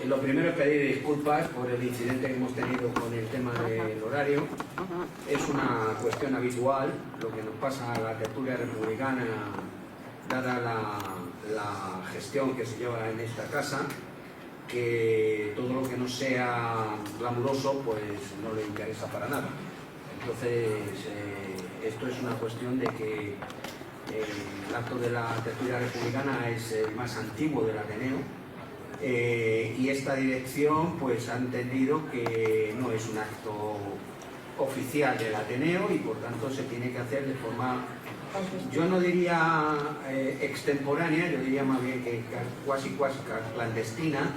Lo primero es pedir disculpas por el incidente que hemos tenido con el tema del horario. Es una cuestión habitual lo que nos pasa a la tertulia republicana, dada la gestión que se lleva en esta casa, que todo lo que no sea glamuroso pues no le interesa para nada. Entonces esto es una cuestión de que el acto de la tertulia republicana es el más antiguo del Ateneo, y esta dirección pues ha entendido que no es un acto oficial del Ateneo y por tanto se tiene que hacer de forma, yo no diría extemporánea, yo diría más bien que cuasi clandestina,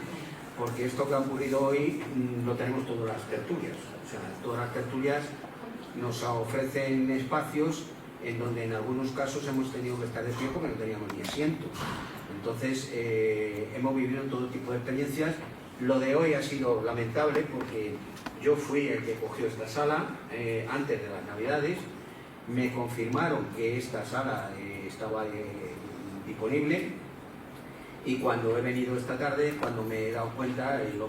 porque esto que ha ocurrido hoy lo tenemos todas las tertulias. O sea, todas las tertulias nos ofrecen espacios en donde en algunos casos hemos tenido que estar de pie porque no teníamos ni asiento. Entonces hemos vivido todo tipo de experiencias. Lo de hoy ha sido lamentable porque yo fui el que cogió esta sala antes de las Navidades. Me confirmaron que esta sala estaba disponible y cuando he venido esta tarde, cuando me he dado cuenta, el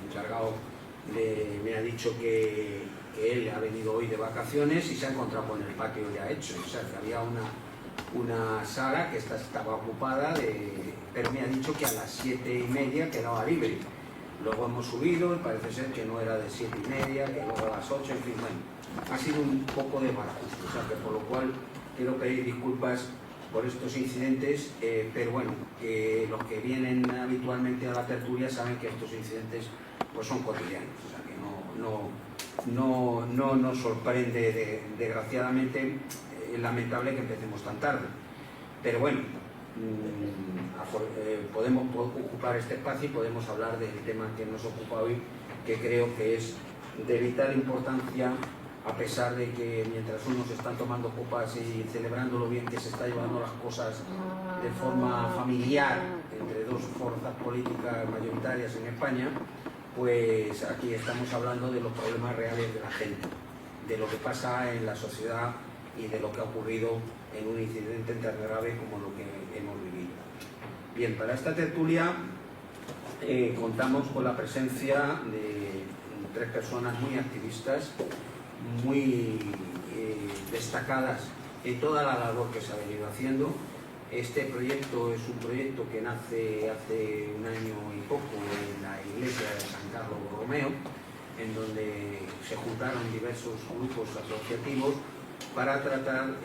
encargado me ha dicho que él ha venido hoy de vacaciones y se ha encontrado con el patio ya hecho. O sea, que había una sala que estaba ocupada, pero me ha dicho que a las 7:30 quedaba libre. Luego hemos subido y parece ser que no era de 7:30, que luego a las 8, en fin, bueno, ha sido un poco de mal ajuste. O sea, que por lo cual quiero pedir disculpas por estos incidentes, pero bueno, los que vienen habitualmente a la tertulia saben que estos incidentes pues son cotidianos. O sea, que no nos sorprende, desgraciadamente. Es lamentable que empecemos tan tarde, pero bueno, podemos ocupar este espacio y podemos hablar del tema que nos ocupa hoy, que creo que es de vital importancia, a pesar de que mientras unos están tomando copas y celebrando lo bien que se está llevando las cosas de forma familiar entre dos fuerzas políticas mayoritarias en España, pues aquí estamos hablando de los problemas reales de la gente, de lo que pasa en la sociedad y de lo que ha ocurrido en un incidente tan grave como lo que hemos vivido. Bien, para esta tertulia contamos con la presencia de 3 personas muy activistas, muy destacadas en toda la labor que se ha venido haciendo. Este proyecto es un proyecto que nace hace un año y poco en la iglesia de San Carlos Borromeo, en donde se juntaron diversos grupos asociativos para tratar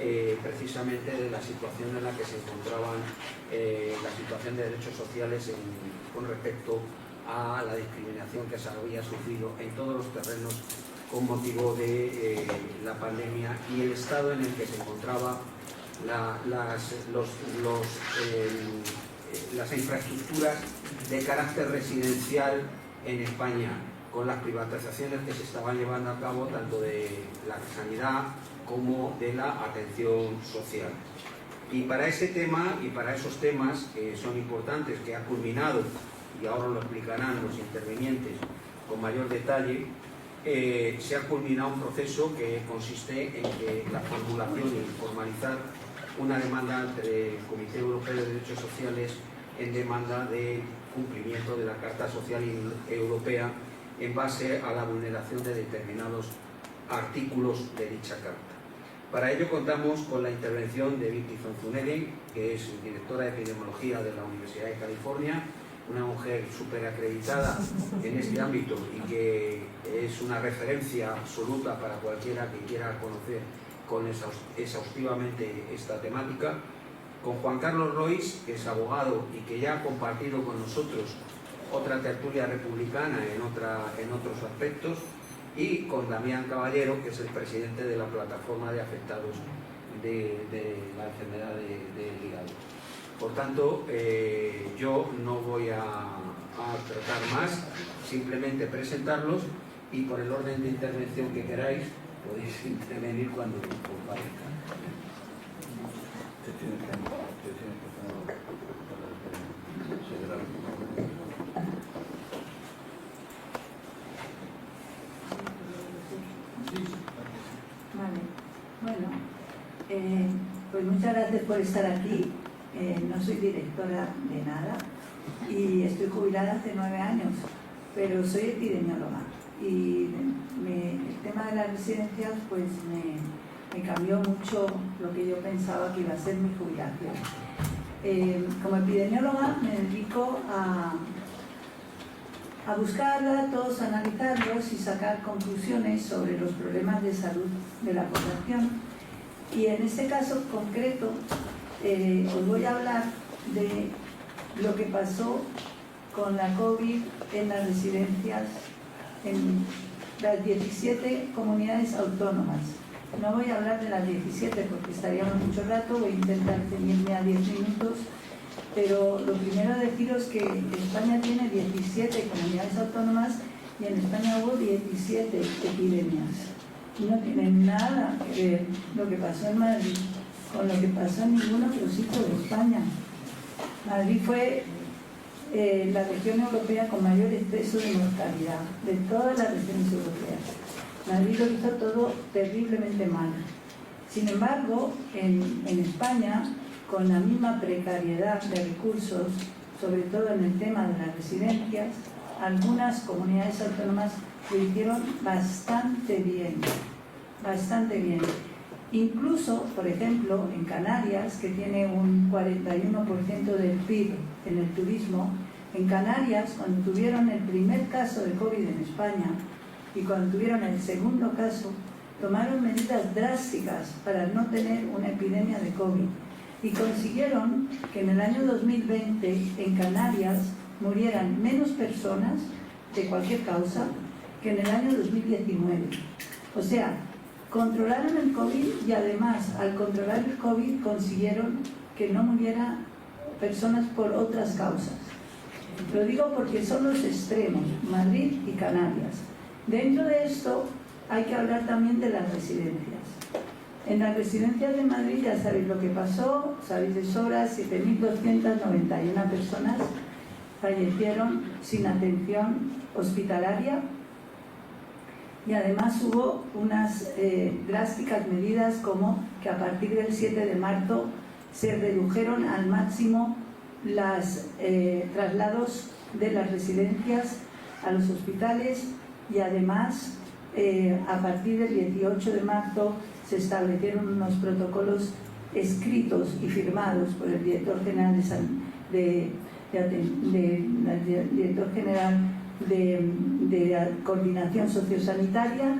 precisamente de la situación en la que se encontraban, la situación de derechos sociales con respecto a la discriminación que se había sufrido en todos los terrenos con motivo de la pandemia y el estado en el que se encontraba las infraestructuras de carácter residencial en España, con las privatizaciones que se estaban llevando a cabo tanto de la sanidad como de la atención social. Y para ese tema y para esos temas que son importantes, que ha culminado, y ahora lo explicarán los intervinientes con mayor detalle, se ha culminado un proceso que consiste en que la formulación y formalizar una demanda ante el Comité Europeo de Derechos Sociales en demanda de cumplimiento de la Carta Social Europea en base a la vulneración de determinados artículos de dicha carta. Para ello contamos con la intervención de Vicky Zonzunegui, que es directora de Epidemiología de la Universidad de California, una mujer súper acreditada en este ámbito y que es una referencia absoluta para cualquiera que quiera conocer exhaustivamente esta temática, con Juan Carlos Rois, que es abogado y que ya ha compartido con nosotros otra tertulia republicana en otros aspectos, y con Damián Caballero, que es el presidente de la plataforma de afectados de la enfermedad del hígado. Por tanto, yo no voy a tratar más, simplemente presentarlos, y por el orden de intervención que queráis podéis intervenir cuando os parezca. Vale, bueno, pues muchas gracias por estar aquí. No soy directora de nada, estoy jubilada hace 9 años, pero soy epidemióloga y el tema de las residencias pues me cambió mucho lo que yo pensaba que iba a ser mi jubilación. Como epidemióloga me dedico a buscar datos, analizarlos y sacar conclusiones sobre los problemas de salud de la población. Y en este caso concreto os voy a hablar de lo que pasó con la COVID en las residencias en las 17 comunidades autónomas. No voy a hablar de las 17 porque estaríamos mucho rato, voy a intentar ceñirme a 10 minutos, pero lo primero deciros que España tiene 17 comunidades autónomas y en España hubo 17 epidemias. Y no tiene nada que ver lo que pasó en Madrid con lo que pasó en ningún otro sitio de España. Madrid fue la región europea con mayor exceso de mortalidad de todas las regiones europeas. Madrid lo hizo todo terriblemente mal. Sin embargo, en España, con la misma precariedad de recursos, sobre todo en el tema de las residencias, algunas comunidades autónomas lo hicieron bastante bien, bastante bien. Incluso, por ejemplo, en Canarias, que tiene un 41% del PIB en el turismo, en Canarias, cuando tuvieron el primer caso de COVID en España y cuando tuvieron el segundo caso, tomaron medidas drásticas para no tener una epidemia de COVID y consiguieron que en el año 2020 en Canarias murieran menos personas de cualquier causa que en el año 2019. O sea, controlaron el COVID y además al controlar el COVID consiguieron que no murieran personas por otras causas. Lo digo porque son los extremos, Madrid y Canarias. Dentro de esto hay que hablar también de las residencias. En las residencias de Madrid ya sabéis lo que pasó, sabéis de sobra, 7.291 personas fallecieron sin atención hospitalaria y además hubo unas drásticas medidas como que a partir del 7 de marzo se redujeron al máximo los traslados de las residencias a los hospitales y además a partir del 18 de marzo se establecieron unos protocolos escritos y firmados por el director general director general de coordinación sociosanitaria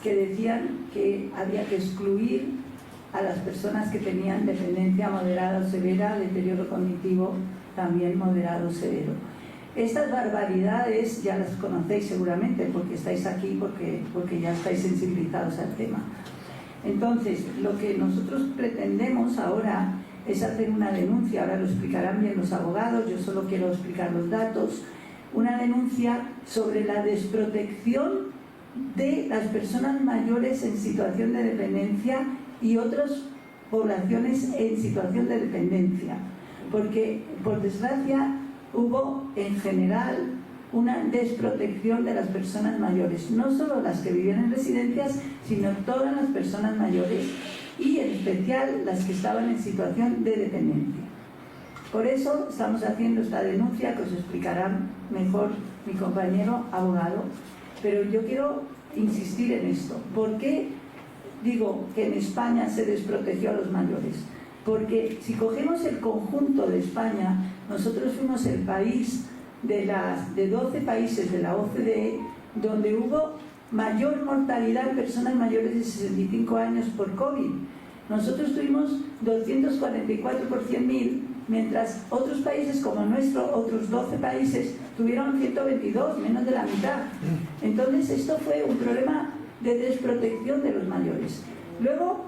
que decían que había que excluir a las personas que tenían dependencia moderada o severa, deterioro cognitivo también moderado o severo. Estas barbaridades ya las conocéis seguramente porque estáis aquí, porque ya estáis sensibilizados al tema. Entonces, lo que nosotros pretendemos ahora es hacer una denuncia, ahora lo explicarán bien los abogados, yo solo quiero explicar los datos, una denuncia sobre la desprotección de las personas mayores en situación de dependencia y otras poblaciones en situación de dependencia, porque por desgracia hubo en general una desprotección de las personas mayores, no solo las que vivían en residencias, sino todas las personas mayores y en especial las que estaban en situación de dependencia. Por eso estamos haciendo esta denuncia que os explicará mejor mi compañero abogado, pero yo quiero insistir en esto. ¿Por qué digo que en España se desprotegió a los mayores? Porque si cogemos el conjunto de España, nosotros fuimos el país de 12 países de la OCDE donde hubo mayor mortalidad en personas mayores de 65 años por COVID. Nosotros tuvimos 244 por 100.000, mientras otros países como nuestro, otros 12 países, tuvieron 122, menos de la mitad. Entonces esto fue un problema de desprotección de los mayores. Luego,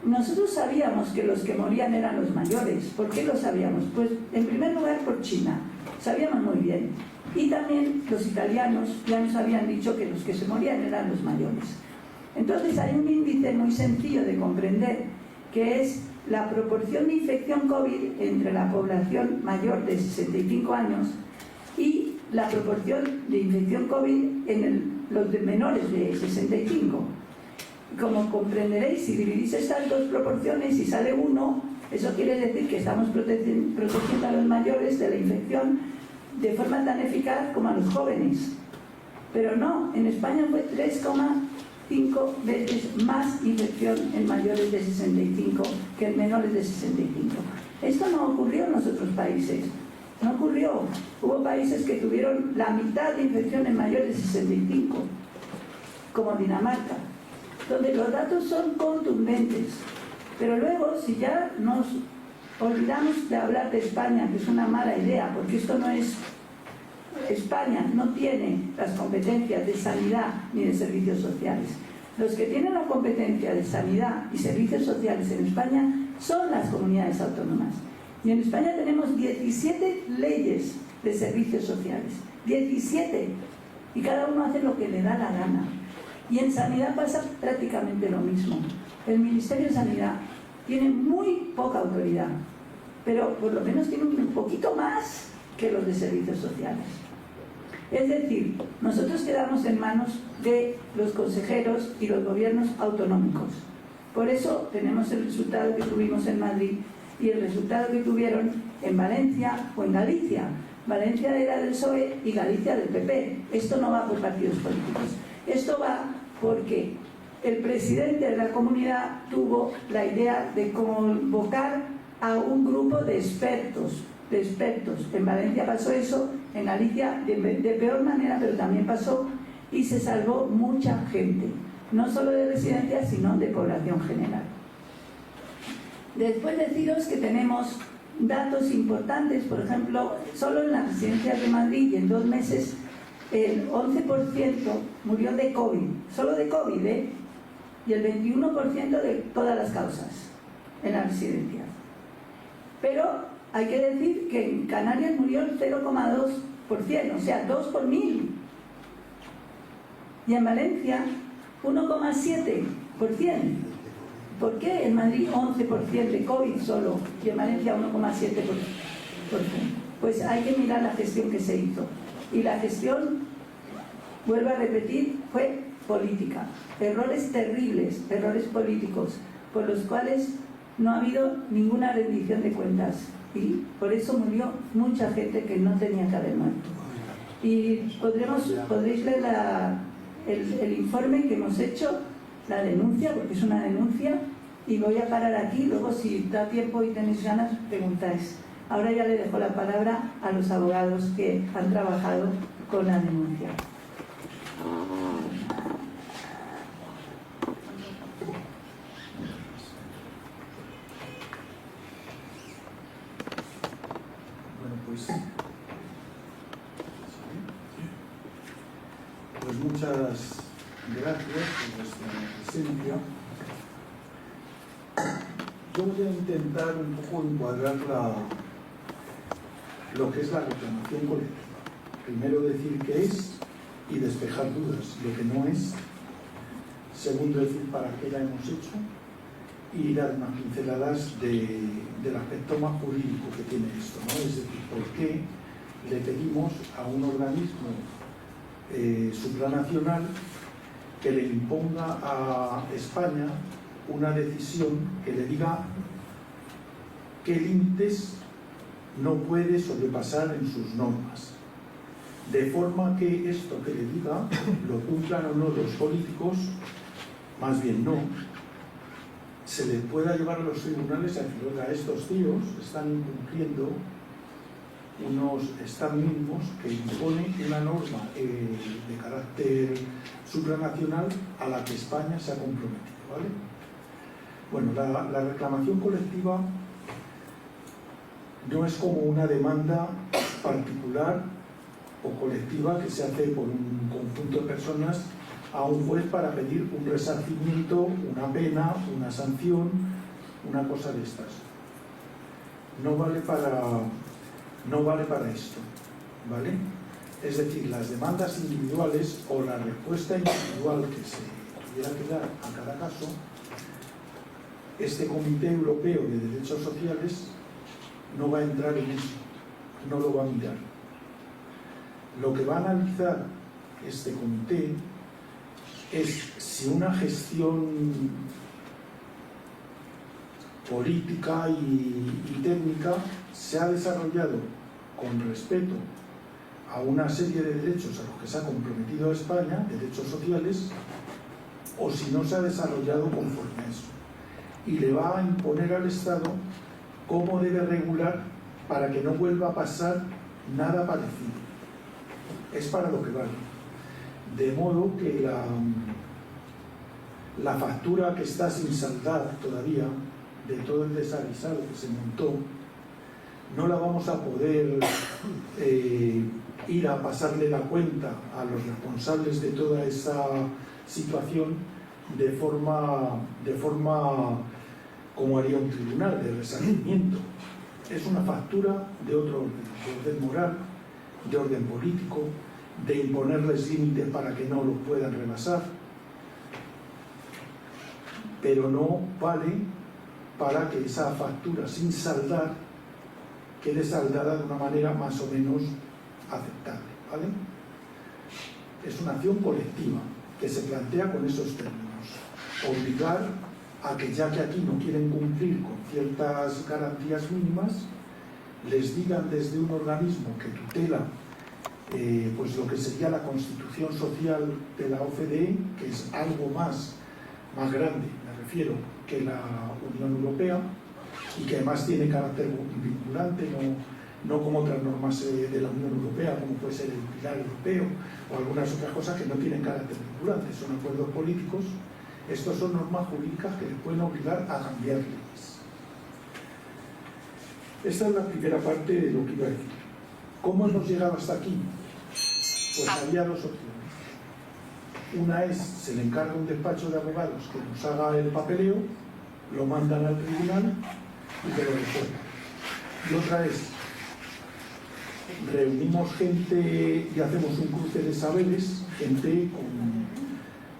nosotros sabíamos que los que morían eran los mayores. ¿Por qué lo sabíamos? Pues en primer lugar por China, sabíamos muy bien. Y también los italianos ya nos habían dicho que los que se morían eran los mayores. Entonces hay un índice muy sencillo de comprender, que es la proporción de infección COVID entre la población mayor de 65 años y la proporción de infección COVID en los de menores de 65. Como comprenderéis, si dividís estas dos proporciones y sale 1, eso quiere decir que estamos protegiendo a los mayores de la infección de forma tan eficaz como a los jóvenes. Pero no, en España fue 3,5 veces más infección en mayores de 65 que en menores de 65. Esto no ocurrió en los otros países. No ocurrió. Hubo países que tuvieron la mitad de infección en mayores de 65, como Dinamarca, donde los datos son contundentes. Pero luego, si ya nos olvidamos de hablar de España, que es una mala idea, porque esto no es... España no tiene las competencias de sanidad ni de servicios sociales. Los que tienen la competencia de sanidad y servicios sociales en España son las comunidades autónomas. Y en España tenemos 17 leyes de servicios sociales. 17. Y cada uno hace lo que le da la gana. Y en sanidad pasa prácticamente lo mismo. El Ministerio de Sanidad tiene muy poca autoridad, pero por lo menos tiene un poquito más que los de servicios sociales. Es decir, nosotros quedamos en manos de los consejeros y los gobiernos autonómicos. Por eso tenemos el resultado que tuvimos en Madrid y el resultado que tuvieron en Valencia o en Galicia. Valencia era del PSOE y Galicia del PP. Esto no va por partidos políticos. Esto va porque el presidente de la comunidad tuvo la idea de convocar a un grupo de expertos. En Valencia pasó eso, en Galicia de peor manera, pero también pasó, y se salvó mucha gente, no solo de residencias, sino de población general. Después deciros que tenemos datos importantes, por ejemplo, solo en las residencias de Madrid y en 2 meses el 11% murió de COVID, solo de COVID, y el 21% de todas las causas en las residencias. Pero hay que decir que en Canarias murió el 0,2%, o sea, 2 por 1000. Y en Valencia, 1,7%. ¿Por qué en Madrid 11% de COVID solo y en Valencia 1,7%? Pues hay que mirar la gestión que se hizo. Y la gestión, vuelvo a repetir, fue política. Errores terribles, errores políticos, por los cuales no ha habido ninguna rendición de cuentas. Y por eso murió mucha gente que no tenía que haber muerto. Y podréis leer el informe que hemos hecho, la denuncia, porque es una denuncia, y voy a parar aquí. Luego, si da tiempo y tenéis ganas, preguntáis. Ahora ya le dejo la palabra a los abogados que han trabajado con la denuncia. Pues muchas gracias por vuestra presencia. Yo voy a intentar un poco encuadrar lo que es la reclamación colectiva. Primero decir qué es y despejar dudas, lo que no es. Segundo, decir para qué la hemos hecho y dar unas pinceladas del aspecto más jurídico que tiene esto, ¿no? Es decir, por qué le pedimos a un organismo supranacional que le imponga a España una decisión que le diga qué límites no puede sobrepasar en sus normas, de forma que esto que le diga lo cumplan o no los políticos, más bien no, se les pueda llevar a los tribunales a decir, oiga, estos tíos están incumpliendo unos están mínimos que impone una norma de carácter supranacional a la que España se ha comprometido, ¿vale? Bueno, la reclamación colectiva no es como una demanda particular o colectiva que se hace por un conjunto de personas a un juez para pedir un resarcimiento, una pena, una sanción, una cosa de estas. No vale para esto, ¿vale? Es decir, las demandas individuales o la respuesta individual que se tuviera que dar a cada caso, este Comité Europeo de Derechos Sociales no va a entrar en eso, no lo va a mirar. Lo que va a analizar este comité es si una gestión política y técnica se ha desarrollado con respeto a una serie de derechos a los que se ha comprometido España, derechos sociales, o si no se ha desarrollado conforme a eso. Y le va a imponer al Estado cómo debe regular para que no vuelva a pasar nada parecido. Es para lo que vale. De modo que la factura que está sin saldar todavía de todo el desaguisado que se montó, no la vamos a poder ir a pasarle la cuenta a los responsables de toda esa situación de forma como haría un tribunal de resarcimiento. Es una factura de otro orden, de orden moral, de orden político, de imponerles límites para que no los puedan rebasar, pero no vale para que esa factura sin saldar quede saldada de una manera más o menos aceptable, ¿vale? Es una acción colectiva que se plantea con esos términos. Obligar a que, ya que aquí no quieren cumplir con ciertas garantías mínimas, les digan desde un organismo que tutela pues lo que sería la Constitución Social de la OCDE, que es algo más grande, me refiero, que la Unión Europea, y que además tiene carácter vinculante, no como otras normas de la Unión Europea, como puede ser el Pilar Europeo o algunas otras cosas que no tienen carácter vinculante, son acuerdos políticos. Estos son normas jurídicas que les pueden obligar a cambiar leyes. Esta es la primera parte de lo que iba a decir. ¿Cómo hemos llegado hasta aquí? Pues había dos opciones. Una es, se le encarga un despacho de abogados que nos haga el papeleo, lo mandan al tribunal y que lo resuelvan. Y otra es, reunimos gente y hacemos un cruce de saberes, gente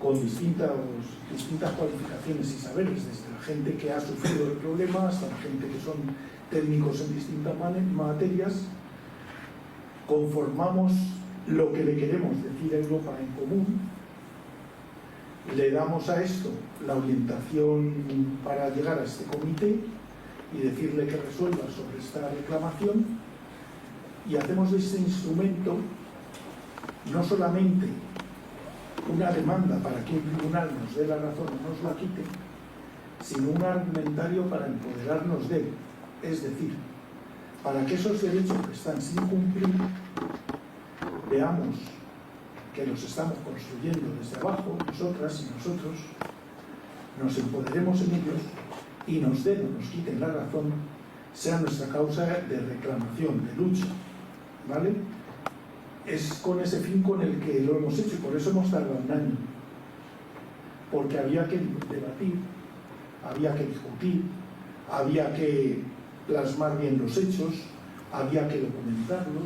con distintas cualificaciones y saberes, desde la gente que ha sufrido el problema hasta la gente que son técnicos en distintas materias. Conformamos lo que le queremos decir a Europa en común, le damos a esto la orientación para llegar a este comité y decirle que resuelva sobre esta reclamación, y hacemos de este instrumento no solamente una demanda para que un tribunal nos dé la razón o nos la quite, sino un argumentario para empoderarnos de él. Es decir, para que esos derechos que están sin cumplir veamos que los estamos construyendo desde abajo, nosotras y nosotros, nos empoderemos en ellos y nos den o nos quiten la razón, sea nuestra causa de reclamación, de lucha, ¿vale? Es con ese fin con el que lo hemos hecho, y por eso hemos tardado un año, porque había que debatir, había que discutir, había que plasmar bien los hechos, había que documentarlos,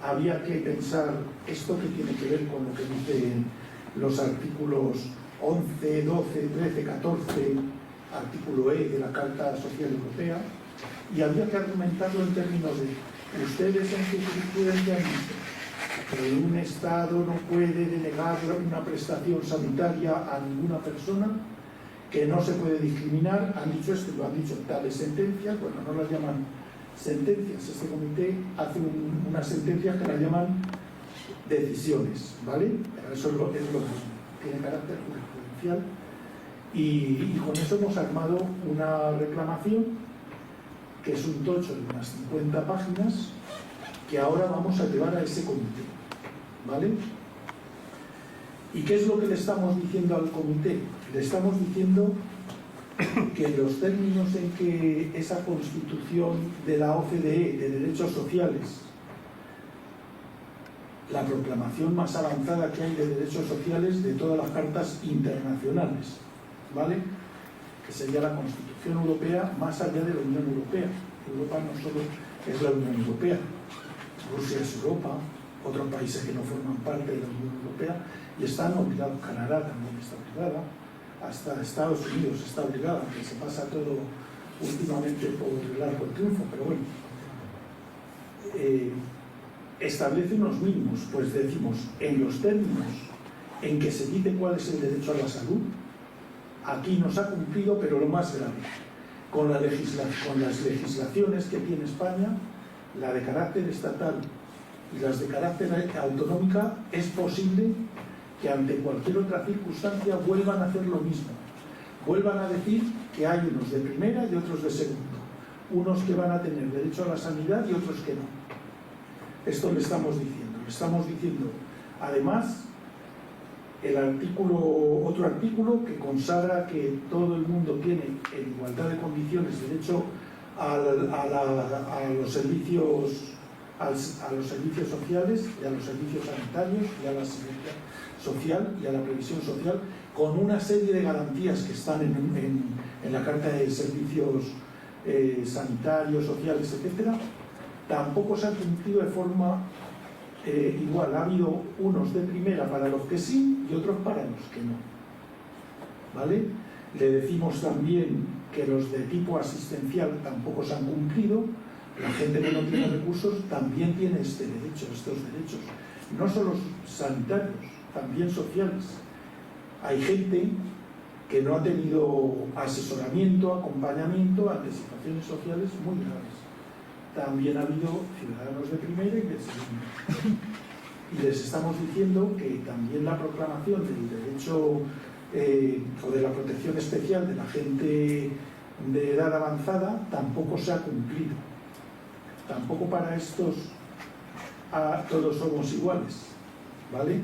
había que pensar esto que tiene que ver con lo que dicen los artículos 11, 12, 13, 14, artículo E de la Carta Social Europea, y había que argumentarlo en términos de ustedes en su jurisprudencia han dicho que un Estado no puede denegar una prestación sanitaria a ninguna persona, que no se puede discriminar, han dicho esto, lo han dicho tales sentencias, bueno, no las llaman sentencias, este comité hace unas sentencias que las llaman decisiones, ¿vale? Pero eso es lo mismo, tiene carácter jurisprudencial, y con eso hemos armado una reclamación que es un tocho de unas 50 páginas que ahora vamos a llevar a ese comité, ¿vale? ¿Y qué es lo que le estamos diciendo al comité? Le estamos diciendo que los términos en que esa constitución de la OCDE de derechos sociales, la proclamación más avanzada que hay de derechos sociales de todas las cartas internacionales, ¿vale? Que sería la Constitución Europea más allá de la Unión Europea. Europa no solo es la Unión Europea, Rusia es Europa, otros países que no forman parte de la Unión Europea y están obligados, Canadá también está obligada, hasta Estados Unidos está obligada, que se pasa todo últimamente por el arco del triunfo, pero bueno, establece unos mínimos, pues decimos, en los términos en que se dice cuál es el derecho a la salud, aquí nos ha cumplido, pero lo más grave, con las legislaciones que tiene España, la de carácter estatal y las de carácter autonómica, es posible que ante cualquier otra circunstancia vuelvan a hacer lo mismo. Vuelvan a decir que hay unos de primera y otros de segundo. Unos que van a tener derecho a la sanidad y otros que no. Esto le estamos diciendo. Le estamos diciendo, además, otro artículo que consagra que todo el mundo tiene en igualdad de condiciones derecho a los servicios sociales y a los servicios sanitarios y a la seguridad social y a la previsión social, con una serie de garantías que están en la Carta de Servicios Sanitarios, Sociales, etc. Tampoco se ha cumplido de forma igual. Ha habido unos de primera para los que sí y otros para los que no. ¿Vale? Le decimos también que los de tipo asistencial tampoco se han cumplido. La gente que no tiene recursos también tiene estos derechos. No solo sanitarios, también sociales. Hay gente que no ha tenido asesoramiento, acompañamiento ante situaciones sociales muy graves. También ha habido ciudadanos de primera y de segunda. Y les estamos diciendo que también la proclamación del derecho o de la protección especial de la gente de edad avanzada tampoco se ha cumplido. Tampoco para estos todos somos iguales, ¿vale?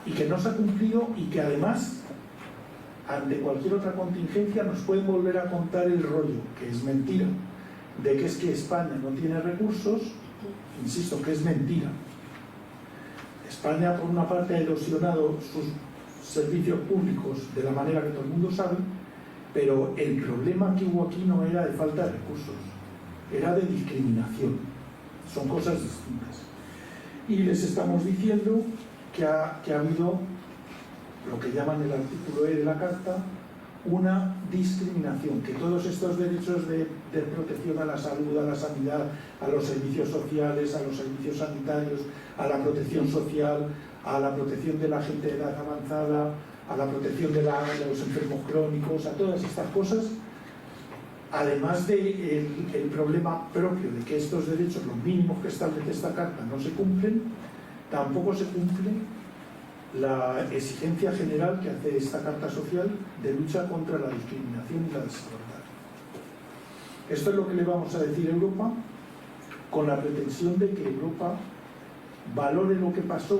Y que no se ha cumplido y que además, ante cualquier otra contingencia, nos pueden volver a contar el rollo, que es mentira, de que es que España no tiene recursos. Insisto que es mentira. España, por una parte, ha erosionado sus servicios públicos de la manera que todo el mundo sabe, pero el problema que hubo aquí no era de falta de recursos, era de discriminación. Son cosas distintas. Y les estamos diciendo que ha habido lo que llaman el artículo E de la Carta, una discriminación, que todos estos derechos de protección a la salud, a la sanidad, a los servicios sociales, a los servicios sanitarios, a la protección social, a la protección de la gente de edad avanzada, a la protección de los enfermos crónicos, a todas estas cosas, además del problema propio de que estos derechos, los mínimos que establece esta Carta, no se cumplen, tampoco se cumple la exigencia general que hace esta Carta Social de lucha contra la discriminación y la desigualdad. Esto es lo que le vamos a decir a Europa, con la pretensión de que Europa valore lo que pasó.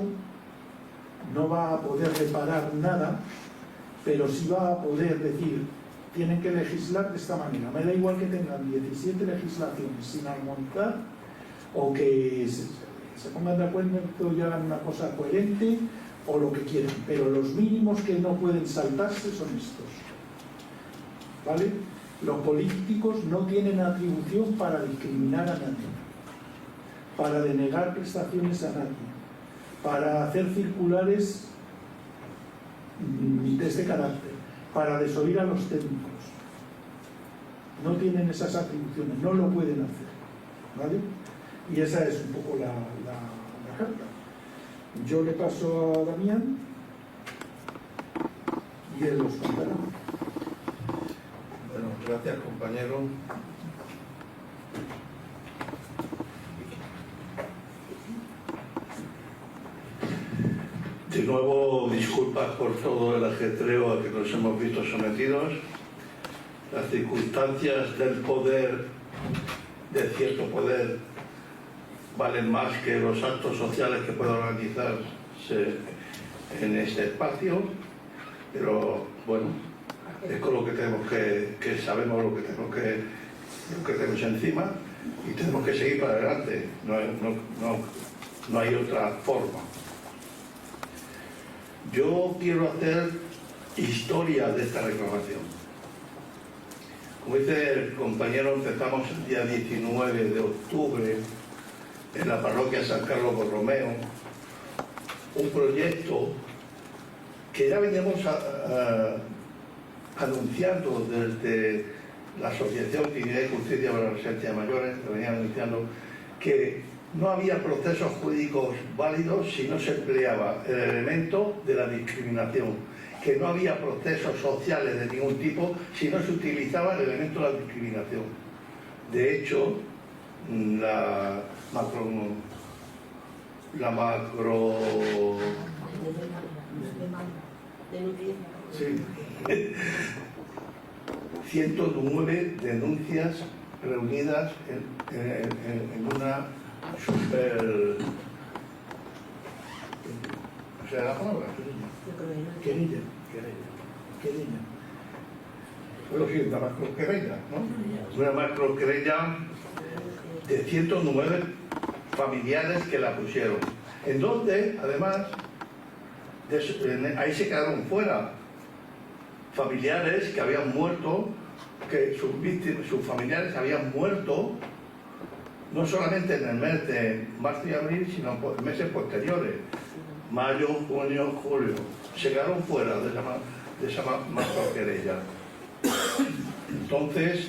No va a poder reparar nada, pero sí va a poder decir: tienen que legislar de esta manera. Me da igual que tengan 17 legislaciones sin armonizar, o que se pongan de acuerdo y hagan una cosa coherente, o lo que quieran, pero los mínimos que no pueden saltarse son estos. ¿Vale? Los políticos no tienen atribución para discriminar a nadie, para denegar prestaciones a nadie, para hacer circulares de este carácter, para desoír a los técnicos. No tienen esas atribuciones, no lo pueden hacer. ¿Vale? Y esa es un poco la Carta. Yo le paso a Damián y él los contará. Bueno, gracias, compañero. De nuevo, disculpas por todo el ajetreo a que nos hemos visto sometidos. Las circunstancias del poder, de cierto poder, valen más que los actos sociales que pueda organizarse en este espacio, pero bueno, es con lo que tenemos que sabemos lo que tenemos encima, y tenemos que seguir para adelante. No hay otra forma. Yo quiero hacer historia de esta reclamación. Como dice el compañero, empezamos el día 19 de octubre en la parroquia San Carlos Borromeo, un proyecto que ya veníamos anunciando desde la Asociación Dignidad y Justicia para la Residencia de Mayores, que venía anunciando que no había procesos jurídicos válidos si no se empleaba el elemento de la discriminación, que no había procesos sociales de ningún tipo si no se utilizaba el elemento de la discriminación. De hecho, la la macro... Sí. 109 denuncias reunidas en una super... O sea, la palabra, querella. Bueno, sí, una macro querella, ¿no? Una macro querella de 109 familiares que la pusieron. En donde, además, ahí se quedaron fuera familiares que habían muerto, que sus familiares habían muerto no solamente en el mes de marzo y abril, sino en meses posteriores, mayo, junio, julio. Se quedaron fuera de esa macro querella. Entonces,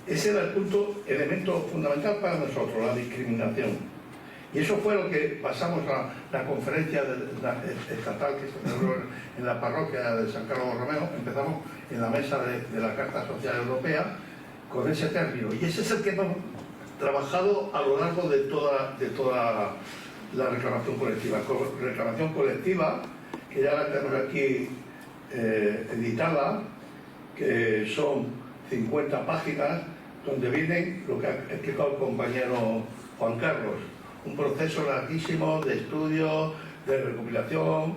ese era el elemento fundamental para nosotros, la discriminación. Y eso fue lo que pasamos a la conferencia estatal que se celebró en la parroquia de San Carlos Borromeo. Empezamos en la mesa de la Carta Social Europea con ese término. Y ese es el que hemos trabajado a lo largo de toda la reclamación colectiva. Reclamación colectiva, que ya la tenemos aquí editada, que son 50 páginas, donde vienen lo que ha explicado el compañero Juan Carlos. Un proceso larguísimo de estudio, de recopilación,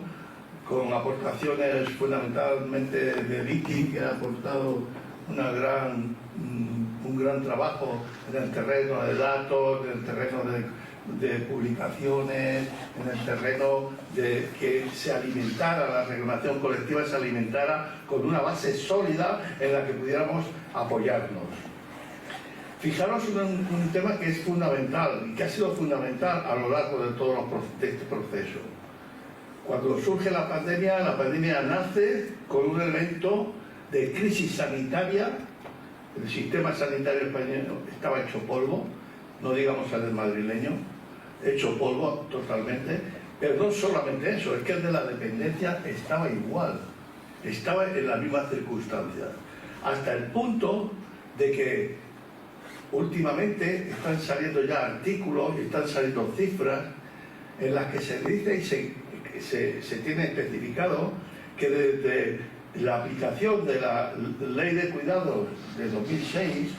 con aportaciones fundamentalmente de Vicky, que ha aportado un gran trabajo en el terreno de datos, en el terreno de publicaciones, en el terreno de que se alimentara, la reclamación colectiva se alimentara con una base sólida en la que pudiéramos apoyarnos. Fijaros en un tema que es fundamental y que ha sido fundamental a lo largo de este proceso. Cuando surge la pandemia nace con un elemento de crisis sanitaria. El sistema sanitario español estaba hecho polvo, no digamos el del madrileño, hecho polvo totalmente, pero no solamente eso, es que el de la dependencia estaba igual, estaba en las mismas circunstancias, hasta el punto de que últimamente están saliendo ya artículos, están saliendo cifras en las que se dice y se tiene especificado que desde la aplicación de la Ley de Cuidados de 2006,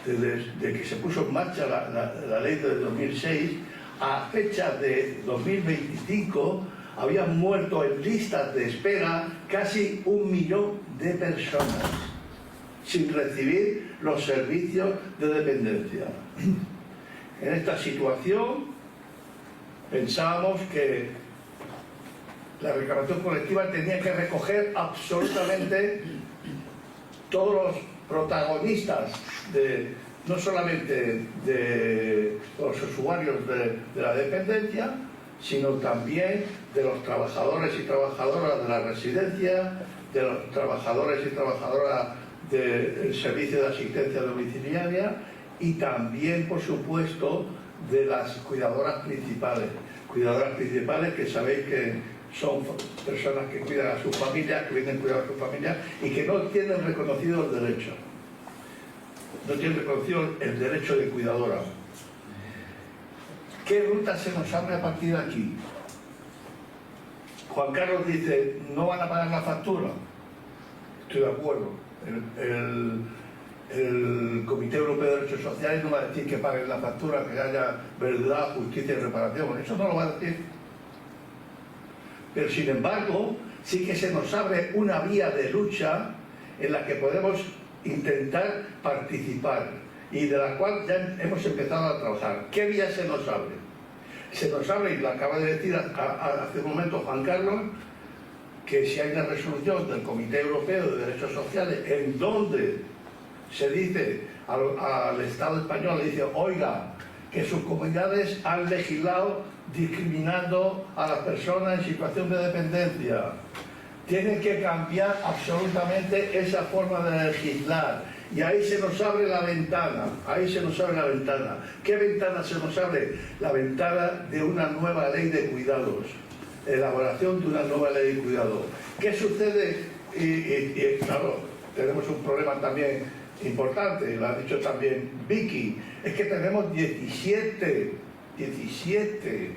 desde que se puso en marcha la ley de 2006, a fecha de 2025 habían muerto en listas de espera casi 1 millón de personas sin recibir los servicios de dependencia. En esta situación pensábamos que la reclamación colectiva tenía que recoger absolutamente todos los protagonistas, no solamente de los usuarios de la dependencia, sino también de los trabajadores y trabajadoras de la residencia, de los trabajadores y trabajadoras del servicio de asistencia domiciliaria y también, por supuesto, de las cuidadoras principales. Cuidadoras principales que sabéis que son personas que cuidan a sus familias, que vienen a cuidar a sus familias y que no tienen reconocido el derecho. No tienen reconocido el derecho de cuidadora. ¿Qué ruta se nos abre a partir de aquí? Juan Carlos dice, ¿no van a pagar la factura? Estoy de acuerdo. El Comité Europeo de Derechos Sociales no va a decir que paguen la factura, que haya verdad, justicia y reparación. Eso no lo va a decir. Pero sin embargo, sí que se nos abre una vía de lucha en la que podemos intentar participar y de la cual ya hemos empezado a trabajar. ¿Qué vía se nos abre? Se nos abre, y lo acaba de decir hace un momento Juan Carlos, que si hay una resolución del Comité Europeo de Derechos Sociales en donde se dice al Estado español, le dice, oiga, que sus comunidades han legislado discriminando a las personas en situación de dependencia. Tienen que cambiar absolutamente esa forma de legislar. Y ahí se nos abre la ventana, ahí se nos abre la ventana. ¿Qué ventana se nos abre? La ventana de una nueva ley de cuidados, elaboración de una nueva ley de cuidados. ¿Qué sucede? Y claro, tenemos un problema también importante, lo ha dicho también Vicky, es que tenemos 17 17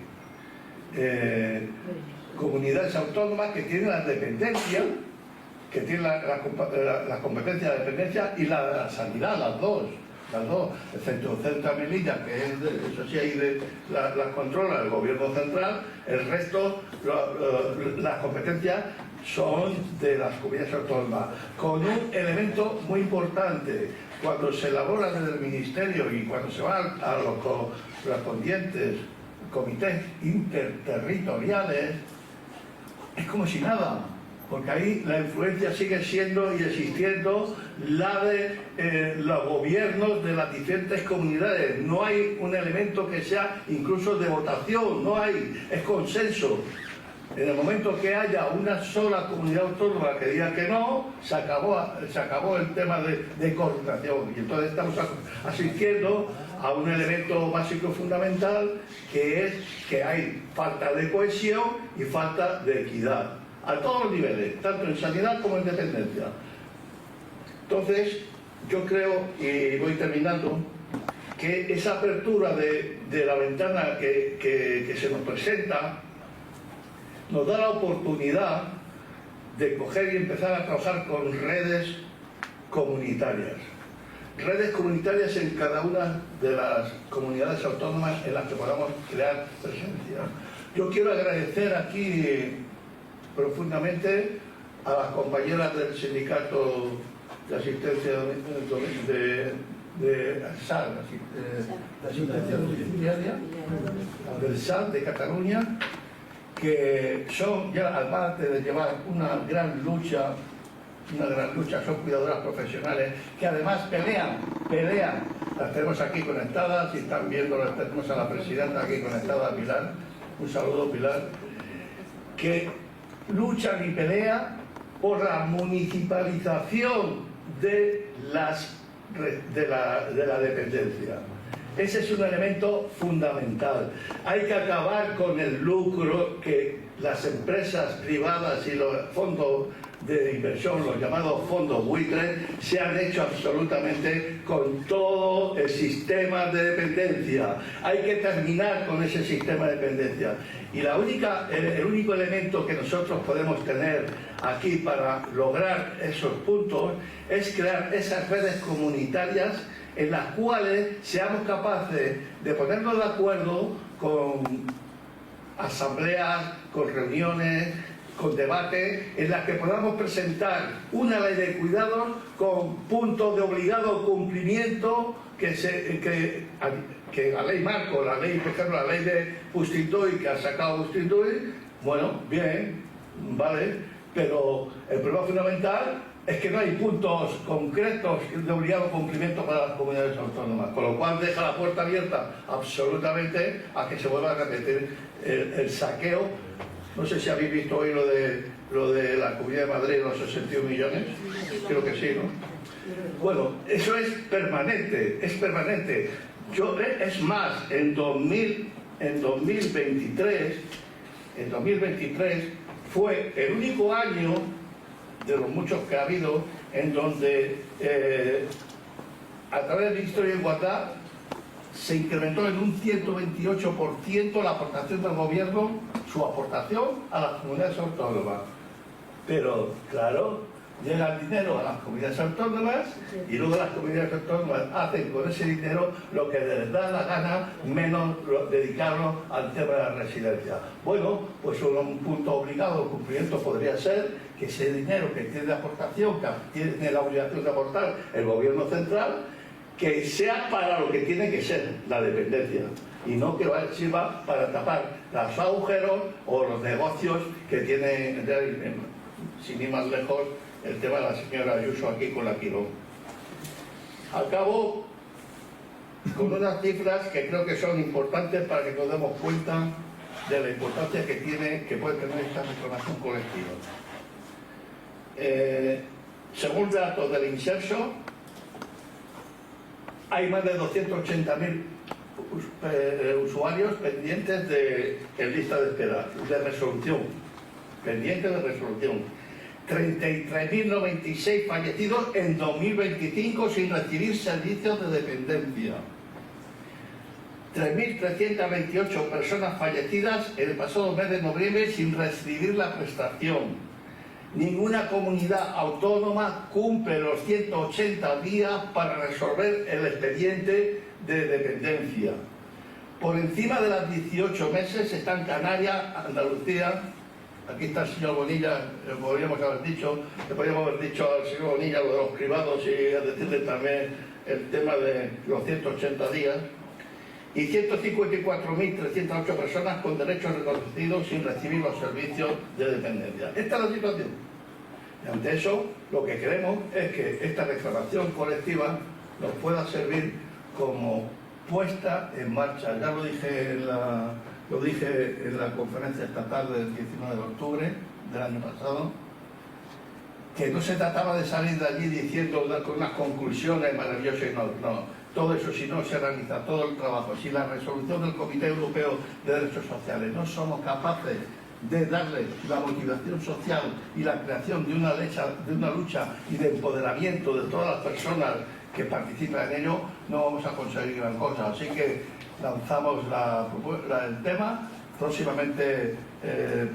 comunidades autónomas que tienen la dependencia, que tienen la competencia de dependencia y la sanidad, las dos, excepto Ceuta y Melilla, que es eso sí, ahí la controla el gobierno central. El resto, las competencias son de las comunidades autónomas, con un elemento muy importante. Cuando se elabora desde el Ministerio y cuando se va a los correspondientes comités interterritoriales, es como si nada, porque ahí la influencia sigue siendo y existiendo la de los gobiernos de las diferentes comunidades. No hay un elemento que sea incluso de votación, no hay, es consenso. En el momento que haya una sola comunidad autónoma que diga que no, se acabó el tema de coordinación. Y entonces estamos asistiendo a un elemento básico y fundamental, que es que hay falta de cohesión y falta de equidad, a todos los niveles, tanto en sanidad como en dependencia. Entonces, yo creo, y voy terminando, que esa apertura de la ventana que se nos presenta nos da la oportunidad de coger y empezar a trabajar con redes comunitarias. Redes comunitarias en cada una de las comunidades autónomas en las que podamos crear presencia. Yo quiero agradecer aquí profundamente a las compañeras del sindicato de asistencia de SAL, de asistencia domiciliaria, del SAL de Cataluña, que son ya, aparte de llevar una gran lucha, son cuidadoras profesionales que además pelean. Las tenemos aquí conectadas, y están viendo, las tenemos a la presidenta aquí conectada, Pilar. Un saludo, Pilar. Que luchan y pelean por la municipalización de la dependencia. Ese es un elemento fundamental. Hay que acabar con el lucro que las empresas privadas y los fondos de inversión, los llamados fondos buitres, se han hecho absolutamente con todo el sistema de dependencia. Hay que terminar con ese sistema de dependencia. Y el único elemento que nosotros podemos tener aquí para lograr esos puntos es crear esas redes comunitarias en las cuales seamos capaces de ponernos de acuerdo con asambleas, con reuniones, con debates, en las que podamos presentar una ley de cuidados con puntos de obligado cumplimiento, que la ley marco, la ley, por ejemplo, la ley de Ustituy, que ha sacado Ustituy, bueno, bien, vale, pero el problema fundamental es que no hay puntos concretos de obligado cumplimiento para las comunidades autónomas, con lo cual deja la puerta abierta absolutamente a que se vuelva a repetir el saqueo. No sé si habéis visto hoy lo de la Comunidad de Madrid, los 61 millones, creo que sí, ¿no? Bueno, eso es permanente, es permanente. Es más, en 2023 fue el único año de los muchos que ha habido en donde a través del Ministerio de Igualdad se incrementó en un 128% la aportación del gobierno, su aportación a las comunidades autónomas. Pero, claro, llega el dinero a las comunidades autónomas y luego las comunidades autónomas hacen con ese dinero lo que les da la gana, menos dedicarlo al tema de la residencia. Bueno, pues un punto obligado de cumplimiento podría ser que ese dinero que tiene de aportación, que tiene la obligación de aportar el gobierno central, que sea para lo que tiene que ser, la dependencia, y no que sirva para tapar los agujeros o los negocios que tiene, sin ir más lejos, el tema de la señora Ayuso aquí con la Quirón. Acabo con unas cifras que creo que son importantes para que nos demos cuenta de la importancia que puede tener esta reclamación colectiva. Según datos del Inserso, hay más de 280.000 usuarios pendientes en lista de espera, de resolución, pendientes de resolución. 33.096 fallecidos en 2025 sin recibir servicios de dependencia. 3.328 personas fallecidas en el pasado mes de noviembre sin recibir la prestación. Ninguna comunidad autónoma cumple los 180 días para resolver el expediente de dependencia. Por encima de las 18 meses están Canarias, Andalucía. Aquí está el señor Bonilla, le podríamos haber dicho al señor Bonilla lo de los cribados y a decirle también el tema de los 180 días. Y 154.308 personas con derechos reconocidos sin recibir los servicios de dependencia. Esta es la situación. Y ante eso, lo que queremos es que esta reclamación colectiva nos pueda servir como puesta en marcha. Ya lo dije en la conferencia estatal del 19 de octubre del año pasado, que no se trataba de salir de allí diciendo con unas conclusiones maravillosas y no. Todo eso, si no se realiza todo el trabajo, si la resolución del Comité Europeo de Derechos Sociales no somos capaces de darle la motivación social y la creación de una lucha y de empoderamiento de todas las personas que participan en ello, no vamos a conseguir gran cosa. Así que lanzamos el tema. Próximamente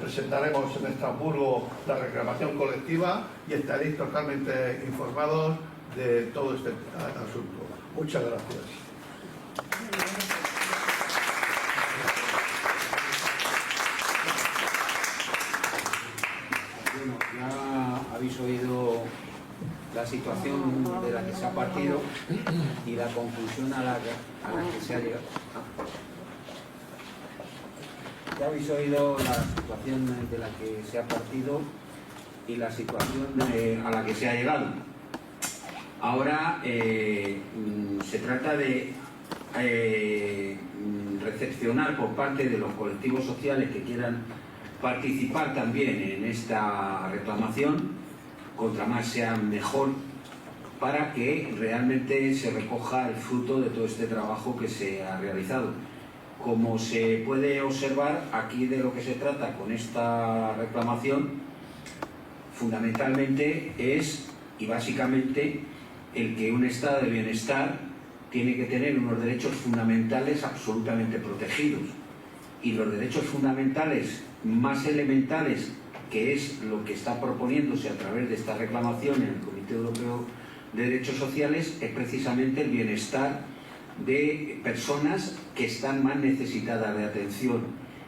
presentaremos en Estrasburgo la reclamación colectiva y estaréis totalmente informados de todo este asunto. Muchas gracias. Bueno, ya habéis oído la situación de la que se ha partido y la conclusión a la que se ha llegado. Ya habéis oído la situación de la que se ha partido y la situación a la que se ha llegado. Ahora se trata de recepcionar por parte de los colectivos sociales que quieran participar también en esta reclamación, contra más sea mejor, para que realmente se recoja el fruto de todo este trabajo que se ha realizado. Como se puede observar, aquí de lo que se trata con esta reclamación fundamentalmente es, y básicamente, el que un estado de bienestar tiene que tener unos derechos fundamentales absolutamente protegidos. Y los derechos fundamentales más elementales, que es lo que está proponiéndose a través de esta reclamación en el Comité Europeo de Derechos Sociales, es precisamente el bienestar de personas que están más necesitadas de atención.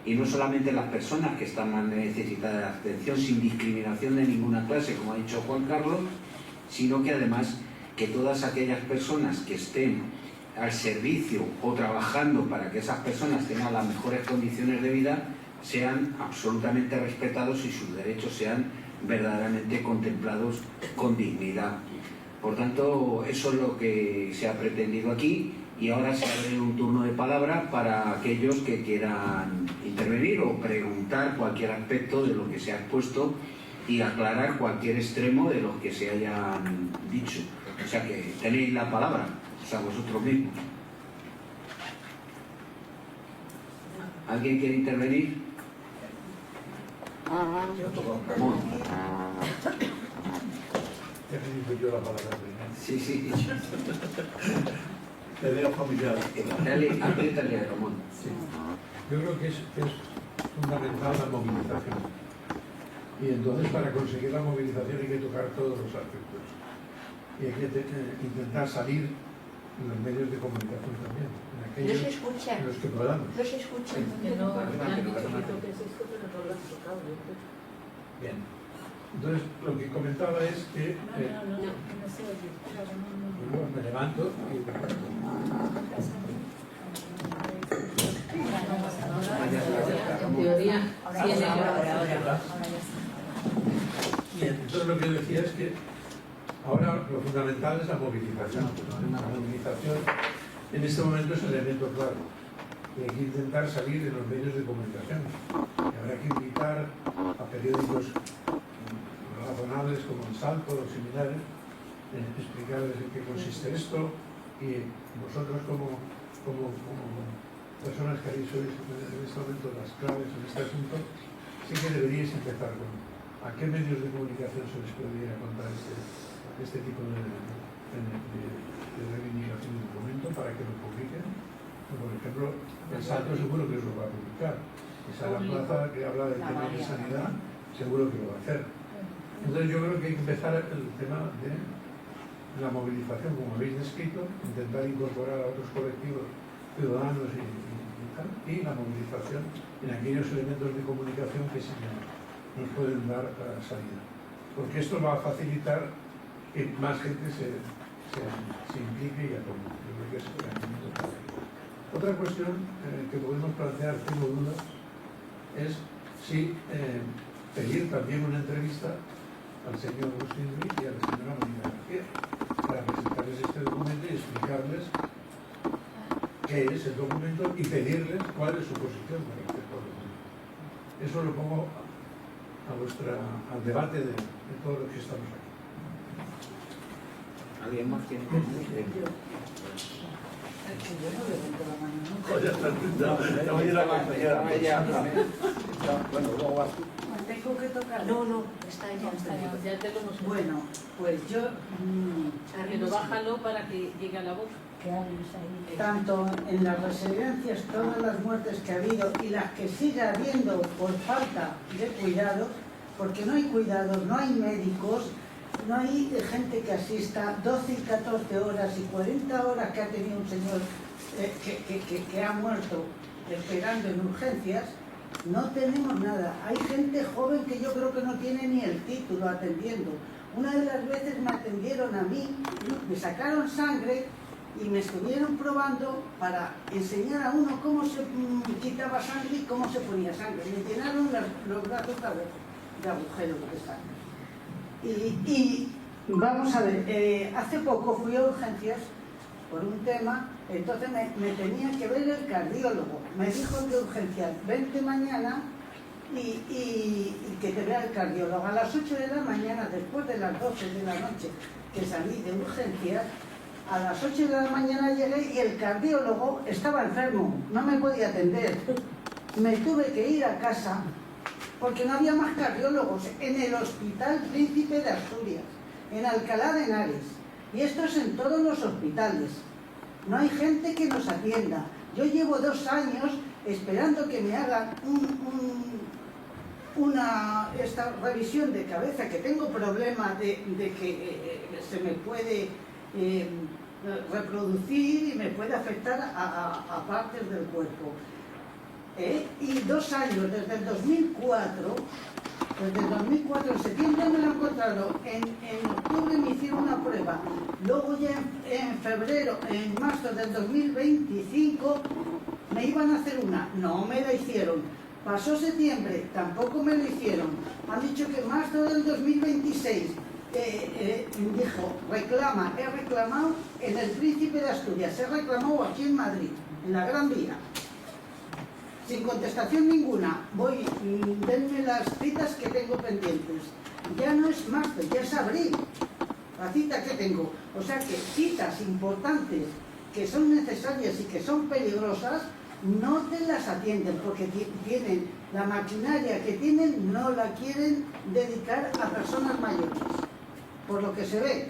Y no solamente las personas que están más necesitadas de atención, sin discriminación de ninguna clase, como ha dicho Juan Carlos, sino que además que todas aquellas personas que estén al servicio o trabajando para que esas personas tengan las mejores condiciones de vida sean absolutamente respetados y sus derechos sean verdaderamente contemplados con dignidad. Por tanto, eso es lo que se ha pretendido aquí, y ahora se abre un turno de palabra para aquellos que quieran intervenir o preguntar cualquier aspecto de lo que se ha expuesto y aclarar cualquier extremo de lo que se hayan dicho. O sea que tenéis la palabra, o sea, vosotros mismos. ¿Alguien quiere intervenir? Ramón. Yo la palabra primero. Sí. Le veo familiar. Apriétale a Ramón. Sí. Yo creo que es fundamental la movilización. Y entonces para conseguir la movilización hay que tocar todos los aspectos. Y hay que intentar salir en los medios de comunicación también. En aquellos No se escucha. en los que podamos. No se escucha. Bien. Entonces, lo que comentaba es que me levanto y En teoría, sí, ahora. Bien, entonces lo que yo decía es que ahora lo fundamental es la movilización. La movilización en este momento es el elemento clave. Y hay que intentar salir en los medios de comunicación. Y habrá que invitar a periódicos razonables como El Salto o similares, explicarles en qué consiste esto, y vosotros como personas que habéis sois en este momento las claves en este asunto, sí que deberíais empezar con a qué medios de comunicación se les podría contar este tipo de reivindicación de documento para que lo publiquen, Por ejemplo, el Salto seguro que lo va a publicar. Esa la plaza que habla del tema de sanidad, seguro que lo va a hacer. Entonces yo creo que hay que empezar el tema de la movilización, como habéis descrito, intentar incorporar a otros colectivos ciudadanos y la movilización en aquellos elementos de comunicación que sí nos pueden dar salida. Porque esto va a facilitar que más gente se implique y apoye. Yo creo que es el elemento clave. Otra cuestión que podemos plantear, tengo dudas, es si pedir también una entrevista al señor Agustín Ruiz y a la señora Mónica García para presentarles este documento y explicarles qué es el documento y pedirles cuál es su posición con respecto al documento. Eso lo pongo al debate de todos los que estamos aquí. ¿Alguien más tiene que decir? Bueno, luego vas tú. Tengo que tocar. No, está ya te lo hemos hecho. Bueno, pues yo Pero bájalo para que llegue a la voz. tanto en las residencias, todas las muertes que ha habido y las que sigue habiendo por falta de cuidados, porque no hay cuidados, no hay médicos, no hay gente que asista 12 y 14 horas y 40 horas que ha tenido un señor que ha muerto esperando en urgencias. No tenemos nada. Hay gente joven que yo creo que no tiene ni el título atendiendo. Una de las veces me atendieron a mí, me sacaron sangre y me estuvieron probando para enseñar a uno cómo se quitaba sangre y cómo se ponía sangre. Me llenaron los brazos de agujeros de sangre. Y vamos a ver, hace poco fui a urgencias por un tema, entonces me tenía que ver el cardiólogo. Me dijo de urgencias, vente mañana y que te vea el cardiólogo. A las 8 de la mañana, después de las 12 de la noche que salí de urgencias, a las 8 de la mañana llegué y el cardiólogo estaba enfermo, no me podía atender. Me tuve que ir a casa porque no había más cardiólogos en el Hospital Príncipe de Asturias, en Alcalá de Henares. Y esto es en todos los hospitales. No hay gente que nos atienda. Yo llevo 2 años esperando que me hagan esta revisión de cabeza, que tengo problemas de que se me puede reproducir y me puede afectar a partes del cuerpo. Y 2 años, desde el 2004, en septiembre me lo encontraron, en octubre me hicieron una prueba, luego ya en febrero, en marzo del 2025 me iban a hacer una, no me la hicieron. Pasó septiembre, tampoco me lo hicieron. Han dicho que en marzo del 2026 dijo, reclama, he reclamado en el Príncipe de Asturias, he reclamado aquí en Madrid, en la Gran Vía. Sin contestación ninguna, voy, denme las citas que tengo pendientes. Ya no es marzo, ya es abril, la cita que tengo. O sea que citas importantes que son necesarias y que son peligrosas, no te las atienden porque tienen la maquinaria que tienen, no la quieren dedicar a personas mayores, por lo que se ve.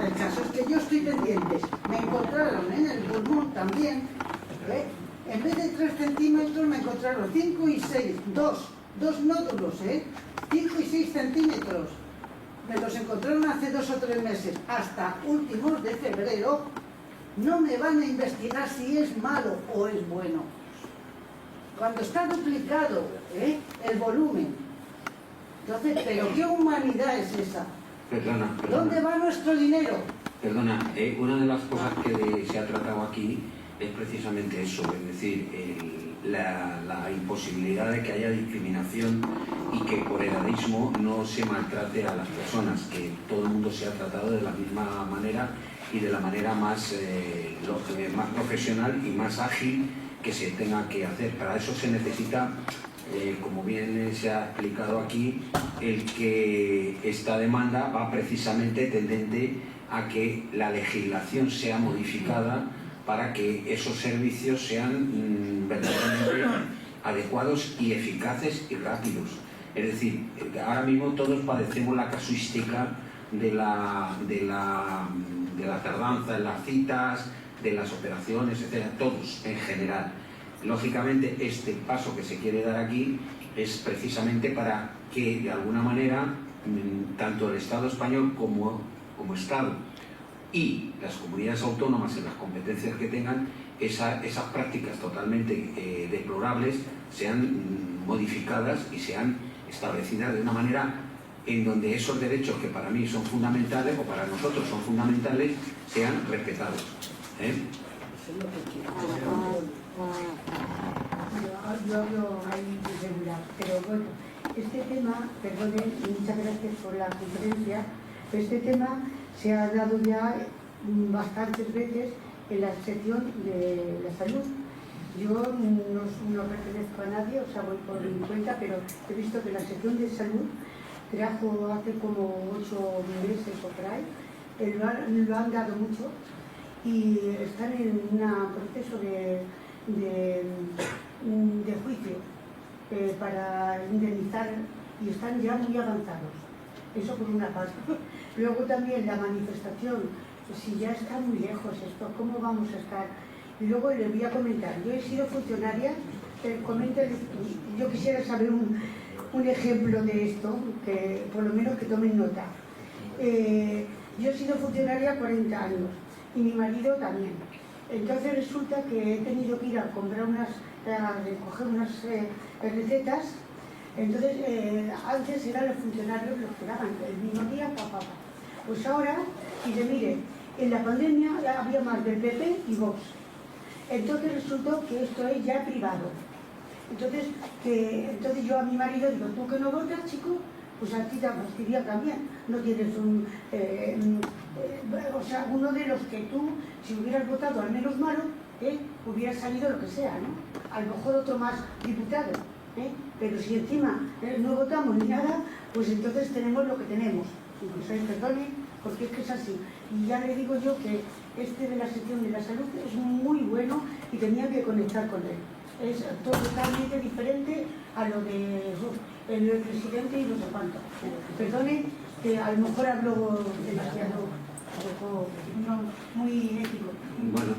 El caso es que yo estoy pendiente. Me encontraron en el pulmón también, en vez de 3 centímetros me encontraron 5 y 6, dos nódulos, 5 y 6 centímetros. Me los encontraron hace 2 o 3 meses, hasta últimos de febrero. No me van a investigar si es malo o es bueno. Cuando está duplicado el volumen. Entonces, ¿pero qué humanidad es esa? Perdona. ¿Dónde va nuestro dinero? Perdona, una de las cosas que se ha tratado aquí es precisamente eso, es decir, la imposibilidad de que haya discriminación y que por edadismo no se maltrate a las personas, que todo el mundo sea tratado de la misma manera y de la manera más profesional y más ágil que se tenga que hacer. Para eso se necesita, como bien se ha explicado aquí, el que esta demanda va precisamente tendente a que la legislación sea modificada para que esos servicios sean verdaderamente adecuados y eficaces y rápidos. Es decir, ahora mismo todos padecemos la casuística de la tardanza en las citas, de las operaciones, etcétera, todos en general. Lógicamente, este paso que se quiere dar aquí es precisamente para que, de alguna manera, tanto el Estado español como Estado y las comunidades autónomas en las competencias que tengan, esas prácticas totalmente deplorables sean modificadas y sean establecidas de una manera en donde esos derechos que para mí son fundamentales o para nosotros son fundamentales sean respetados. Yo hablo ahí de seguridad, pero bueno, este tema, perdone, muchas gracias por la conferencia, este tema se ha dado ya bastantes veces en la sección de la salud. Yo no pertenezco a nadie, o sea, voy por mi cuenta, pero he visto que la sección de salud trajo hace como 8 meses o por ahí, lo han dado mucho y están en un proceso de juicio para indemnizar y están ya muy avanzados. Eso por una parte. Luego también la manifestación, si ya está muy lejos esto, ¿cómo vamos a estar? Y luego les voy a comentar, yo he sido funcionaria, yo quisiera saber un ejemplo de esto, que por lo menos que tomen nota. Yo he sido funcionaria 40 años y mi marido también. Entonces resulta que he tenido que ir a comprar a recoger unas recetas. Entonces antes eran los funcionarios los que daban el mismo día, Pues ahora, dice, mire, en la pandemia había más del PP y Vox. Entonces resultó que esto es ya privado. Entonces yo a mi marido digo, tú que no votas, chico, pues a ti te fastidia también. No tienes o sea, uno de los que tú, si hubieras votado al menos malo, hubiera salido lo que sea, ¿no? A lo mejor otro más diputado, pero si encima no votamos ni nada, pues entonces tenemos lo que tenemos. Incluso, perdone, porque es que es así. Y ya le digo yo que este de la sección de la salud es muy bueno y tenía que conectar con él. Es totalmente diferente a lo de el presidente y no sé cuánto. Perdone que a lo mejor hablo demasiado no muy ético. Bueno,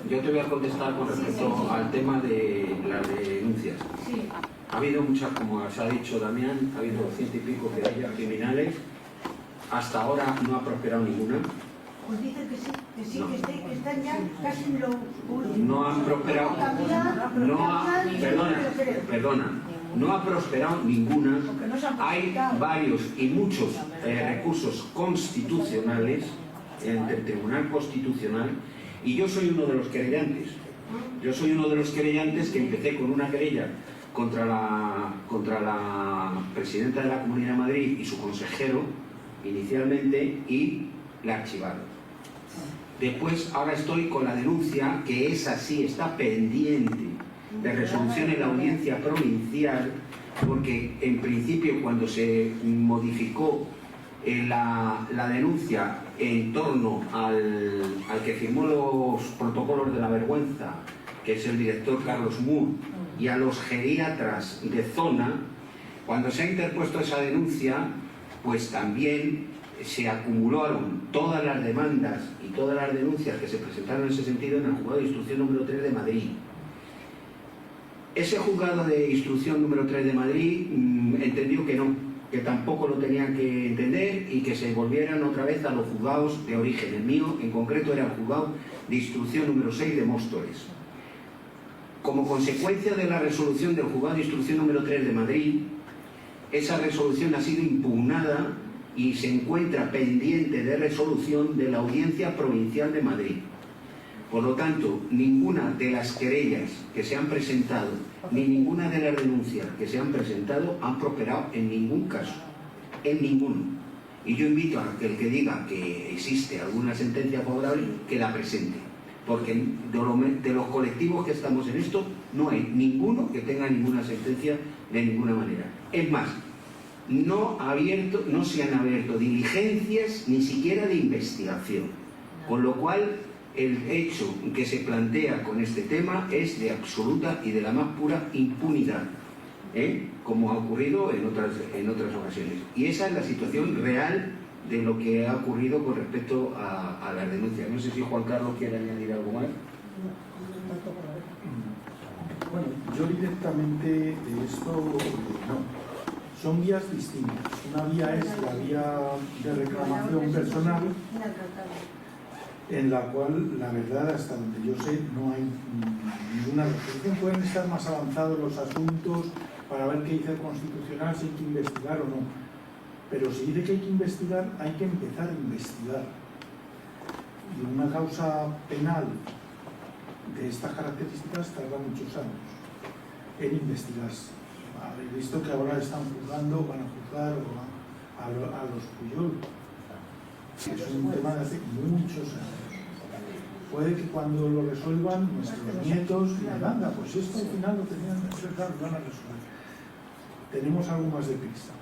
yo te voy a contestar con respecto al tema de las denuncias. Sí. Ha habido muchas, como se ha dicho Damián, ha habido 100 y pico querellas criminales. Hasta ahora no ha prosperado ninguna. Pues dicen que sí, no. que están ya casi en lo último. No han prosperado. Perdona. No ha prosperado ninguna. Hay varios y muchos recursos constitucionales ante el Tribunal Constitucional y yo soy uno de los querellantes. Yo soy uno de los querellantes que empecé con una querella contra la presidenta de la Comunidad de Madrid y su consejero inicialmente y la archivaron. Después, ahora estoy con la denuncia, que esa sí está pendiente de resolución en la audiencia provincial, porque en principio cuando se modificó la denuncia en torno al que firmó los protocolos de la vergüenza, que es el director Carlos Moore, y a los geriatras de zona, cuando se ha interpuesto esa denuncia, pues también se acumularon todas las demandas y todas las denuncias que se presentaron en ese sentido en el juzgado de instrucción número 3 de Madrid. Ese juzgado de instrucción número 3 de Madrid entendió que no, que tampoco lo tenían que entender y que se volvieran otra vez a los juzgados de origen. El mío, en concreto, era el juzgado de instrucción número 6 de Móstoles. Como consecuencia de la resolución del juzgado de instrucción número 3 de Madrid, esa resolución ha sido impugnada y se encuentra pendiente de resolución de la Audiencia Provincial de Madrid. Por lo tanto, ninguna de las querellas que se han presentado, ni ninguna de las denuncias que se han presentado han prosperado en ningún caso, en ninguno. Y yo invito a que el que diga que existe alguna sentencia favorable, que la presente. Porque de los colectivos que estamos en esto, no hay ninguno que tenga ninguna sentencia de ninguna manera. Es más, no se han abierto diligencias ni siquiera de investigación. Con lo cual, el hecho que se plantea con este tema es de absoluta y de la más pura impunidad, como ha ocurrido en otras ocasiones. Y esa es la situación real de lo que ha ocurrido con respecto a las denuncias. No sé si Juan Carlos quiere añadir algo más. Bueno, yo directamente de esto no. Son vías distintas. Una vía es la vía de reclamación personal, en la cual, la verdad, hasta donde yo sé, no hay ninguna resolución. Pueden estar más avanzados los asuntos para ver qué dice el Constitucional, si hay que investigar o no. Pero si dice que hay que investigar, hay que empezar a investigar. Y una causa penal de estas características tarda muchos años en investigarse. Habéis visto que ahora están juzgando, van a juzgar a los Puyol. Es un tema de hace muchos años. Puede que cuando lo resuelvan nuestros nietos digan, anda, pues esto al final lo tenían que resolver, lo van a resolver. Tenemos algo más de prisa.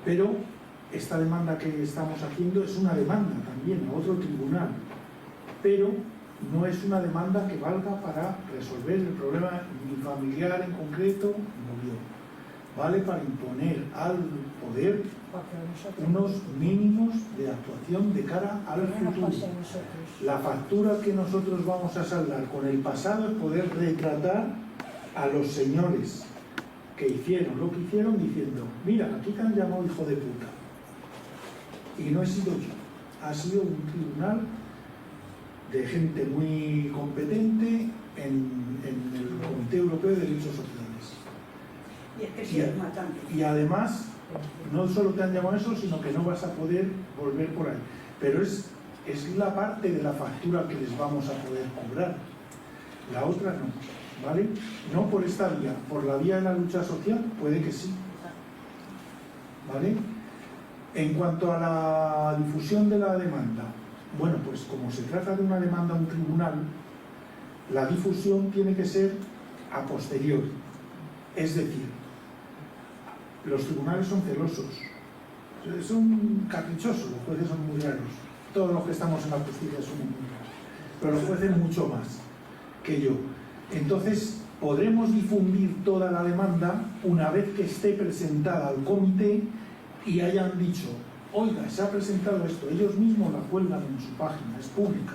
Pero esta demanda que estamos haciendo es una demanda también a otro tribunal, pero no es una demanda que valga para resolver el problema ni familiar en concreto, no yo. Vale para imponer al poder unos mínimos de actuación de cara al futuro. La factura que nosotros vamos a saldar con el pasado es poder retratar a los señores que hicieron lo que hicieron diciendo, mira, aquí te han llamado hijo de puta. Y no he sido yo, ha sido un tribunal de gente muy competente en el Comité Europeo de Derechos Sociales. Y es que sí es matante. Y además, no solo te han llamado eso, sino que no vas a poder volver por ahí. Pero es la parte de la factura que les vamos a poder cobrar. La otra no, ¿vale? No por esta vía, por la vía de la lucha social, puede que sí. ¿Vale? En cuanto a la difusión de la demanda, bueno, pues como se trata de una demanda a un tribunal, la difusión tiene que ser a posteriori. Es decir, los tribunales son celosos, son caprichosos, los jueces son muy raros. Todos los que estamos en la justicia somos muy raros, pero los jueces mucho más que yo. Entonces, podremos difundir toda la demanda una vez que esté presentada al comité y hayan dicho, oiga, se ha presentado esto, ellos mismos la cuelgan en su página, es pública,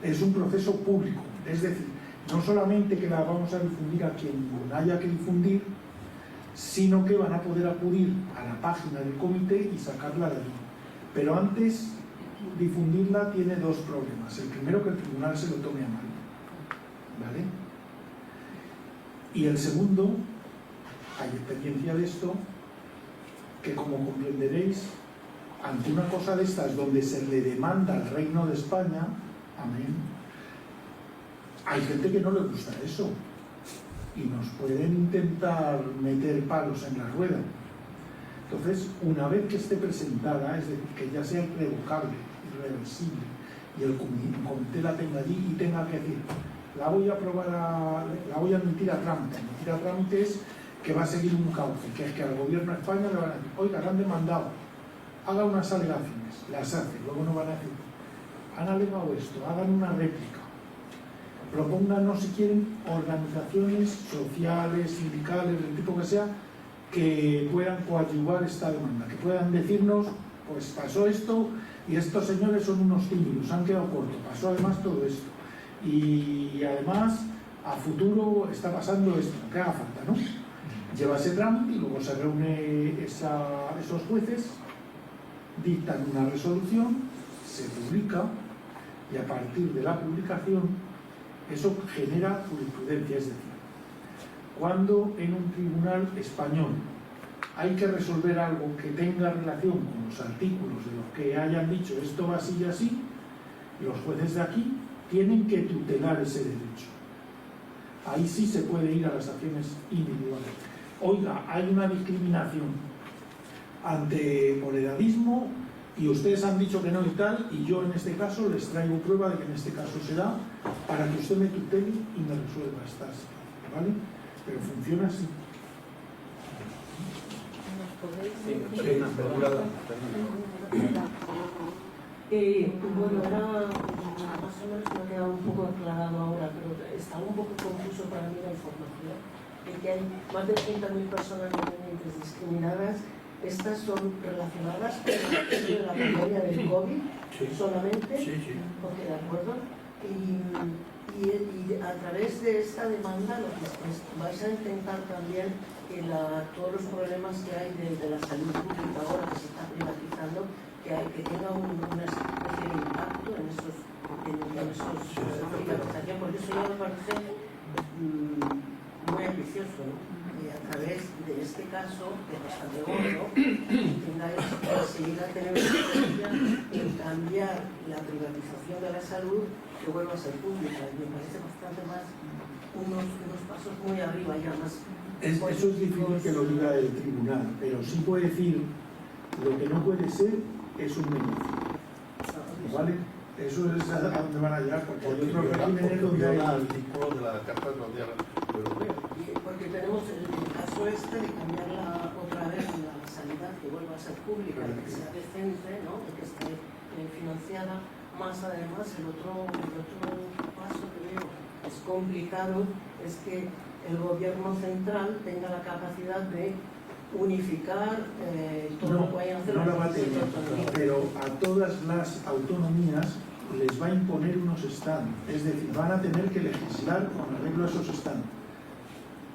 es un proceso público, es decir, no solamente que la vamos a difundir a quien haya que difundir, sino que van a poder acudir a la página del comité y sacarla de allí. Pero antes, difundirla tiene dos problemas. El primero, que el tribunal se lo tome a mal, ¿vale? Y el segundo, hay experiencia de esto, que como comprenderéis, ante una cosa de estas donde se le demanda al Reino de España, amén, hay gente que no le gusta eso y nos pueden intentar meter palos en la rueda. Entonces, una vez que esté presentada, es decir, que ya sea irrevocable, irreversible, y el comité la tenga allí y tenga que decir, la voy a aprobar, la voy a admitir a trámite. Admitir a trámite es que va a seguir un cauce, que es que al gobierno de España le van a decir, oiga, le han demandado, haga unas alegaciones, las hace, luego no van a decir, han alegado esto, hagan una réplica, propónganos si quieren organizaciones sociales, sindicales, del tipo que sea, que puedan coadyuvar esta demanda, que puedan decirnos, pues pasó esto y estos señores son unos tímidos, han quedado cortos, pasó además todo esto y además a futuro está pasando esto, que haga falta, ¿no? Lleva ese trámite y luego se reúne esos jueces, dictan una resolución, se publica y a partir de la publicación eso genera jurisprudencia, es decir, cuando en un tribunal español hay que resolver algo que tenga relación con los artículos de los que hayan dicho esto va así y así, los jueces de aquí tienen que tutelar ese derecho. Ahí sí se puede ir a las acciones individuales. Oiga, hay una discriminación por edadismo y ustedes han dicho que no y tal, y yo en este caso les traigo prueba de que en este caso se da para que usted me tutele y me resuelva estas, ¿vale? Pero funciona así. Bueno, ahora más o menos me ha quedado un poco aclarado ahora, pero estaba un poco confuso para mí la información de que hay más de 30.000 personas dependientes discriminadas estas son relacionadas con la pandemia del COVID solamente, porque de acuerdo, y a través de esta demanda lo que vais a intentar también que todos los problemas que hay de la salud pública ahora que se está privatizando, que tenga una especie de impacto en esos privatización, porque eso ya me parece muy ambicioso, ¿no? A través de este caso, que es bastante gordo, tengáis que seguir a tener una influencia en cambiar la privatización de la salud que vuelva a ser pública. Y me parece bastante más unos pasos muy arriba ya más. Eso es difícil que lo diga el tribunal, pero sí puede decir lo que no puede ser es un negocio. ¿Vale? Eso es a donde van a llegar, porque hay otros regímenes donde hay artículo de la Carta Social Europea. Porque tenemos el caso este de cambiar otra vez la sanidad que vuelva a ser pública, que sea decente, ¿no? Que esté financiada. Más además, el otro paso que veo es complicado es que el gobierno central tenga la capacidad de unificar todo lo que vayan a hacer no la va a las tener, pero a todas las autonomías les va a imponer unos stand, es decir, van a tener que legislar con arreglo a esos stand.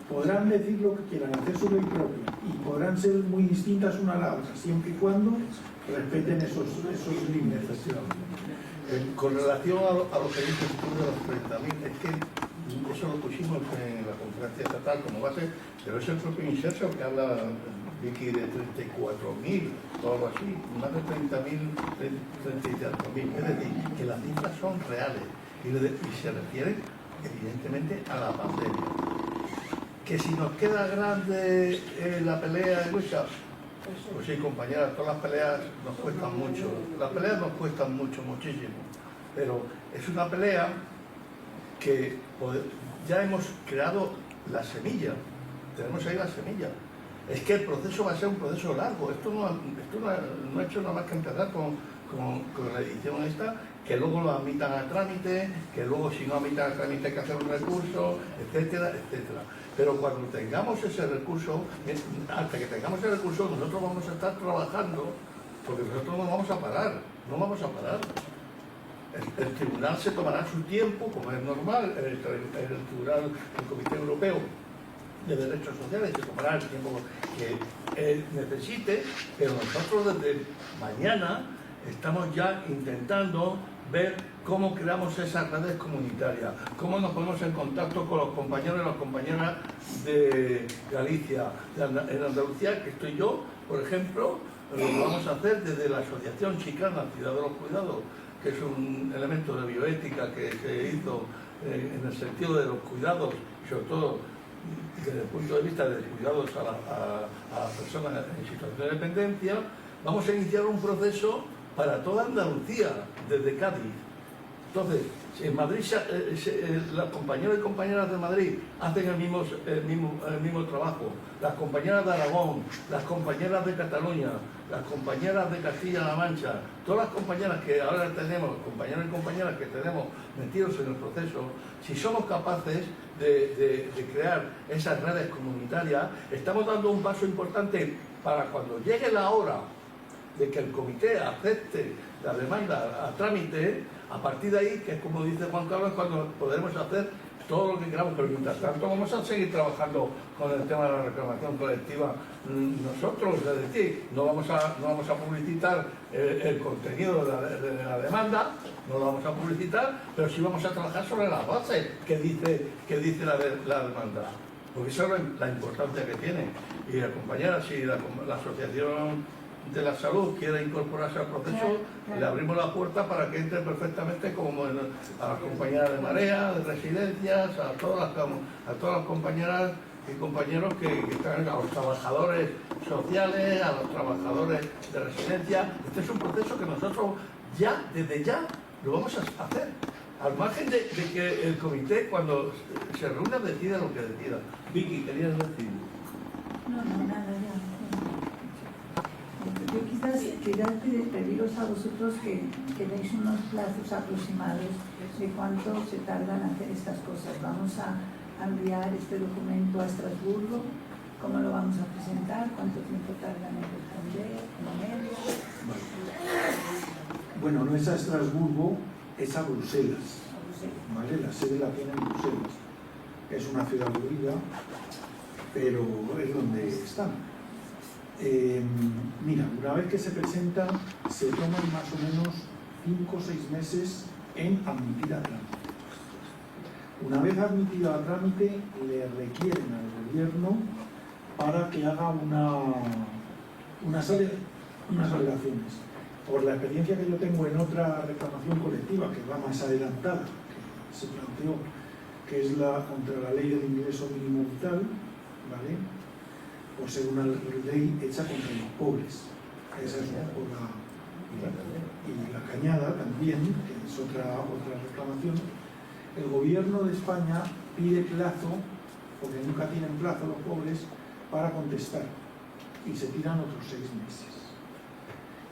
Podrán decir lo que quieran, hacer su ley propia y podrán ser muy distintas una a la otra, siempre y cuando respeten esos límites. Con relación a lo que dices tú de los 30.000, es que eso lo pusimos en la conferencia estatal como base, pero es el propio Inserso que habla, Vicky, de 34.000 o algo así, más de 30.000, 34.000. Es decir, que las cifras son reales y se refieren evidentemente a la pandemia. Que si nos queda grande la pelea de lucha, pues sí, compañeras, todas las peleas nos cuestan mucho. Las peleas nos cuestan mucho, muchísimo. Pero es una pelea que ya hemos creado la semilla. Tenemos ahí la semilla. Es que el proceso va a ser un proceso largo. Esto no ha hecho nada más que empezar con la edición esta, que luego lo admitan a trámite, que luego si no admitan a trámite hay que hacer un recurso, etcétera, etcétera. Pero cuando tengamos ese recurso, hasta que tengamos ese recurso, nosotros vamos a estar trabajando, porque nosotros no vamos a parar, no vamos a parar. El tribunal se tomará su tiempo, como es normal, el tribunal, el Comité Europeo de Derechos Sociales se tomará el tiempo que necesite, pero nosotros desde mañana estamos ya intentando ver cómo creamos esas redes comunitarias, cómo nos ponemos en contacto con los compañeros y las compañeras de Galicia, en Andalucía, que estoy yo, por ejemplo, lo vamos a hacer desde la Asociación Chicana Ciudad de los Cuidados, que es un elemento de bioética que se hizo en el sentido de los cuidados, y sobre todo desde el punto de vista de cuidados a las personas en situación de dependencia. Vamos a iniciar un proceso para toda Andalucía, desde Cádiz. Entonces, en Madrid, las compañeros y compañeras de Madrid hacen el mismo trabajo, las compañeras de Aragón, las compañeras de Cataluña, las compañeras de Castilla-La Mancha, todas las compañeras que ahora tenemos, compañeros y compañeras que tenemos metidos en el proceso, si somos capaces de crear esas redes comunitarias, estamos dando un paso importante para cuando llegue la hora de que el comité acepte la demanda a trámite. A partir de ahí, que es como dice Juan Carlos, cuando podremos hacer todo lo que queramos, pero mientras tanto vamos a seguir trabajando con el tema de la reclamación colectiva nosotros, es decir, no vamos a publicitar el contenido de la demanda, no lo vamos a publicitar, pero sí vamos a trabajar sobre las bases que dice la demanda, porque eso es la importancia que tiene. Y la compañera, si la Asociación de la Salud quiere incorporarse al proceso, le abrimos la puerta para que entre perfectamente como a las compañeras de Marea, de residencias, a todas las compañeras y compañeros que están, a los trabajadores sociales, a los trabajadores de residencia. Este es un proceso que nosotros desde ya lo vamos a hacer, al margen de que el comité, cuando se reúna, decida lo que decida. Vicky, ¿querías decir? No, nada, ya. Yo quizás quería pediros a vosotros que deis unos plazos aproximados de cuánto se tardan en hacer estas cosas. Vamos a enviar este documento a Estrasburgo ¿Cómo lo vamos a presentar? ¿Cuánto tiempo tardan en responder? ¿Como medio? Bueno, no es a Estrasburgo, es a Bruselas. ¿Vale? La sede la tiene en Bruselas. Es una ciudad aburrida, pero es donde están. Mira, una vez que se presenta, se toman más o menos 5 o 6 meses en admitir a trámite. Una vez admitido a trámite, le requieren al gobierno para que haga unas alegaciones. Por la experiencia que yo tengo en otra reclamación colectiva, que va más adelantada, que se planteó, que es contra la ley del ingreso mínimo vital, ¿vale? Por ser una ley hecha contra los pobres. Esa es una poco y la cañada también, que es otra reclamación. El gobierno de España pide plazo, porque nunca tienen plazo los pobres, para contestar, y se tiran otros 6 meses.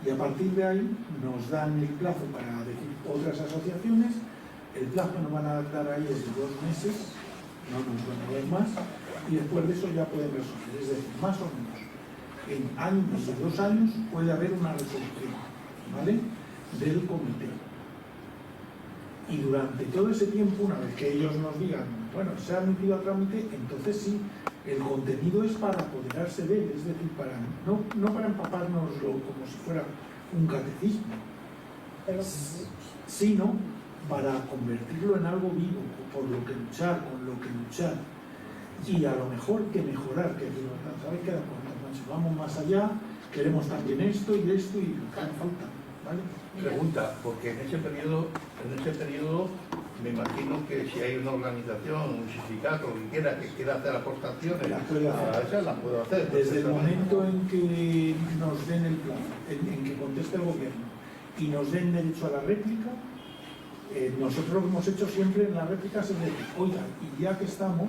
Y a partir de ahí nos dan el plazo para decir otras asociaciones. El plazo que nos van a dar ahí es de 2 meses, no nos van a dar más, y después de eso ya pueden resolver. Es decir, más o menos en años de 2 años puede haber una resolución, ¿vale?, del comité. Y durante todo ese tiempo, una vez que ellos nos digan, bueno, se ha admitido a trámite, entonces sí, el contenido es para apoderarse de él, es decir, no para empapárnoslo como si fuera un catecismo, sino para convertirlo en algo vivo, por lo que luchar, con lo que luchar, y a lo mejor que mejorar, que ¿sabes qué? Vamos más allá, queremos también esto y esto y lo que haga falta, ¿vale? Pregunta, porque en ese periodo me imagino que si hay una organización, un sindicato que quiera hacer aportaciones, esas las puedo hacer. Desde el momento en que nos den el plazo, en que conteste el gobierno y nos den derecho a la réplica, nosotros lo que hemos hecho siempre en las réplicas es decir, oigan, y ya que estamos,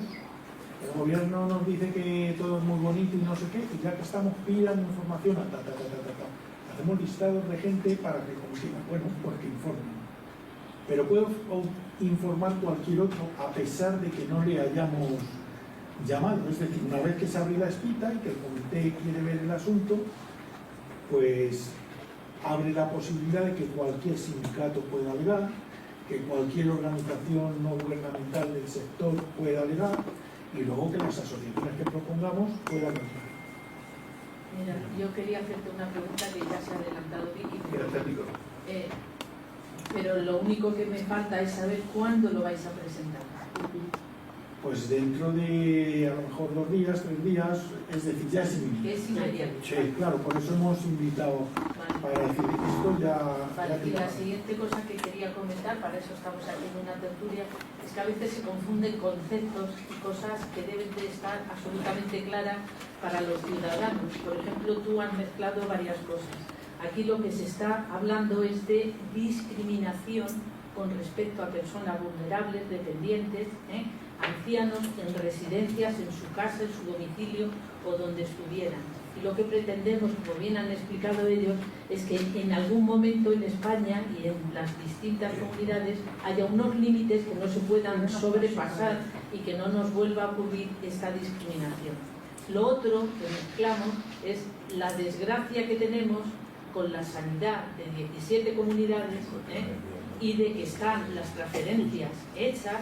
el gobierno nos dice que todo es muy bonito y no sé qué, y ya que estamos, pidan información a hacemos listados de gente para que consigan, bueno, porque informen. Pero puedo informar cualquier otro a pesar de que no le hayamos llamado. Es decir, una vez que se abre la espita y que el comité quiere ver el asunto, pues abre la posibilidad de que cualquier sindicato pueda alegar, que cualquier organización no gubernamental del sector pueda alegar, y luego que las asociaciones que propongamos puedan alegar. Mira, yo quería hacerte una pregunta que ya se ha adelantado Vicky, pero lo único que me falta es saber cuándo lo vais a presentar. Pues dentro de a lo mejor 2 días, 3 días, es decir, ya es inmediato. Es inmediato. Sí, claro, por eso hemos invitado para decir esto ya. Vale, y la siguiente cosa que quería comentar, para eso estamos aquí en una tertulia, es que a veces se confunden conceptos y cosas que deben de estar absolutamente claras para los ciudadanos. Por ejemplo, tú has mezclado varias cosas. Aquí lo que se está hablando es de discriminación con respecto a personas vulnerables, dependientes, ancianos en residencias, en su casa, en su domicilio o donde estuvieran. Y lo que pretendemos, como bien han explicado ellos, es que en algún momento en España y en las distintas comunidades haya unos límites que no se puedan sobrepasar y que no nos vuelva a ocurrir esta discriminación. Lo otro que mezclamos es la desgracia que tenemos con la sanidad de 17 comunidades y de que están las transferencias hechas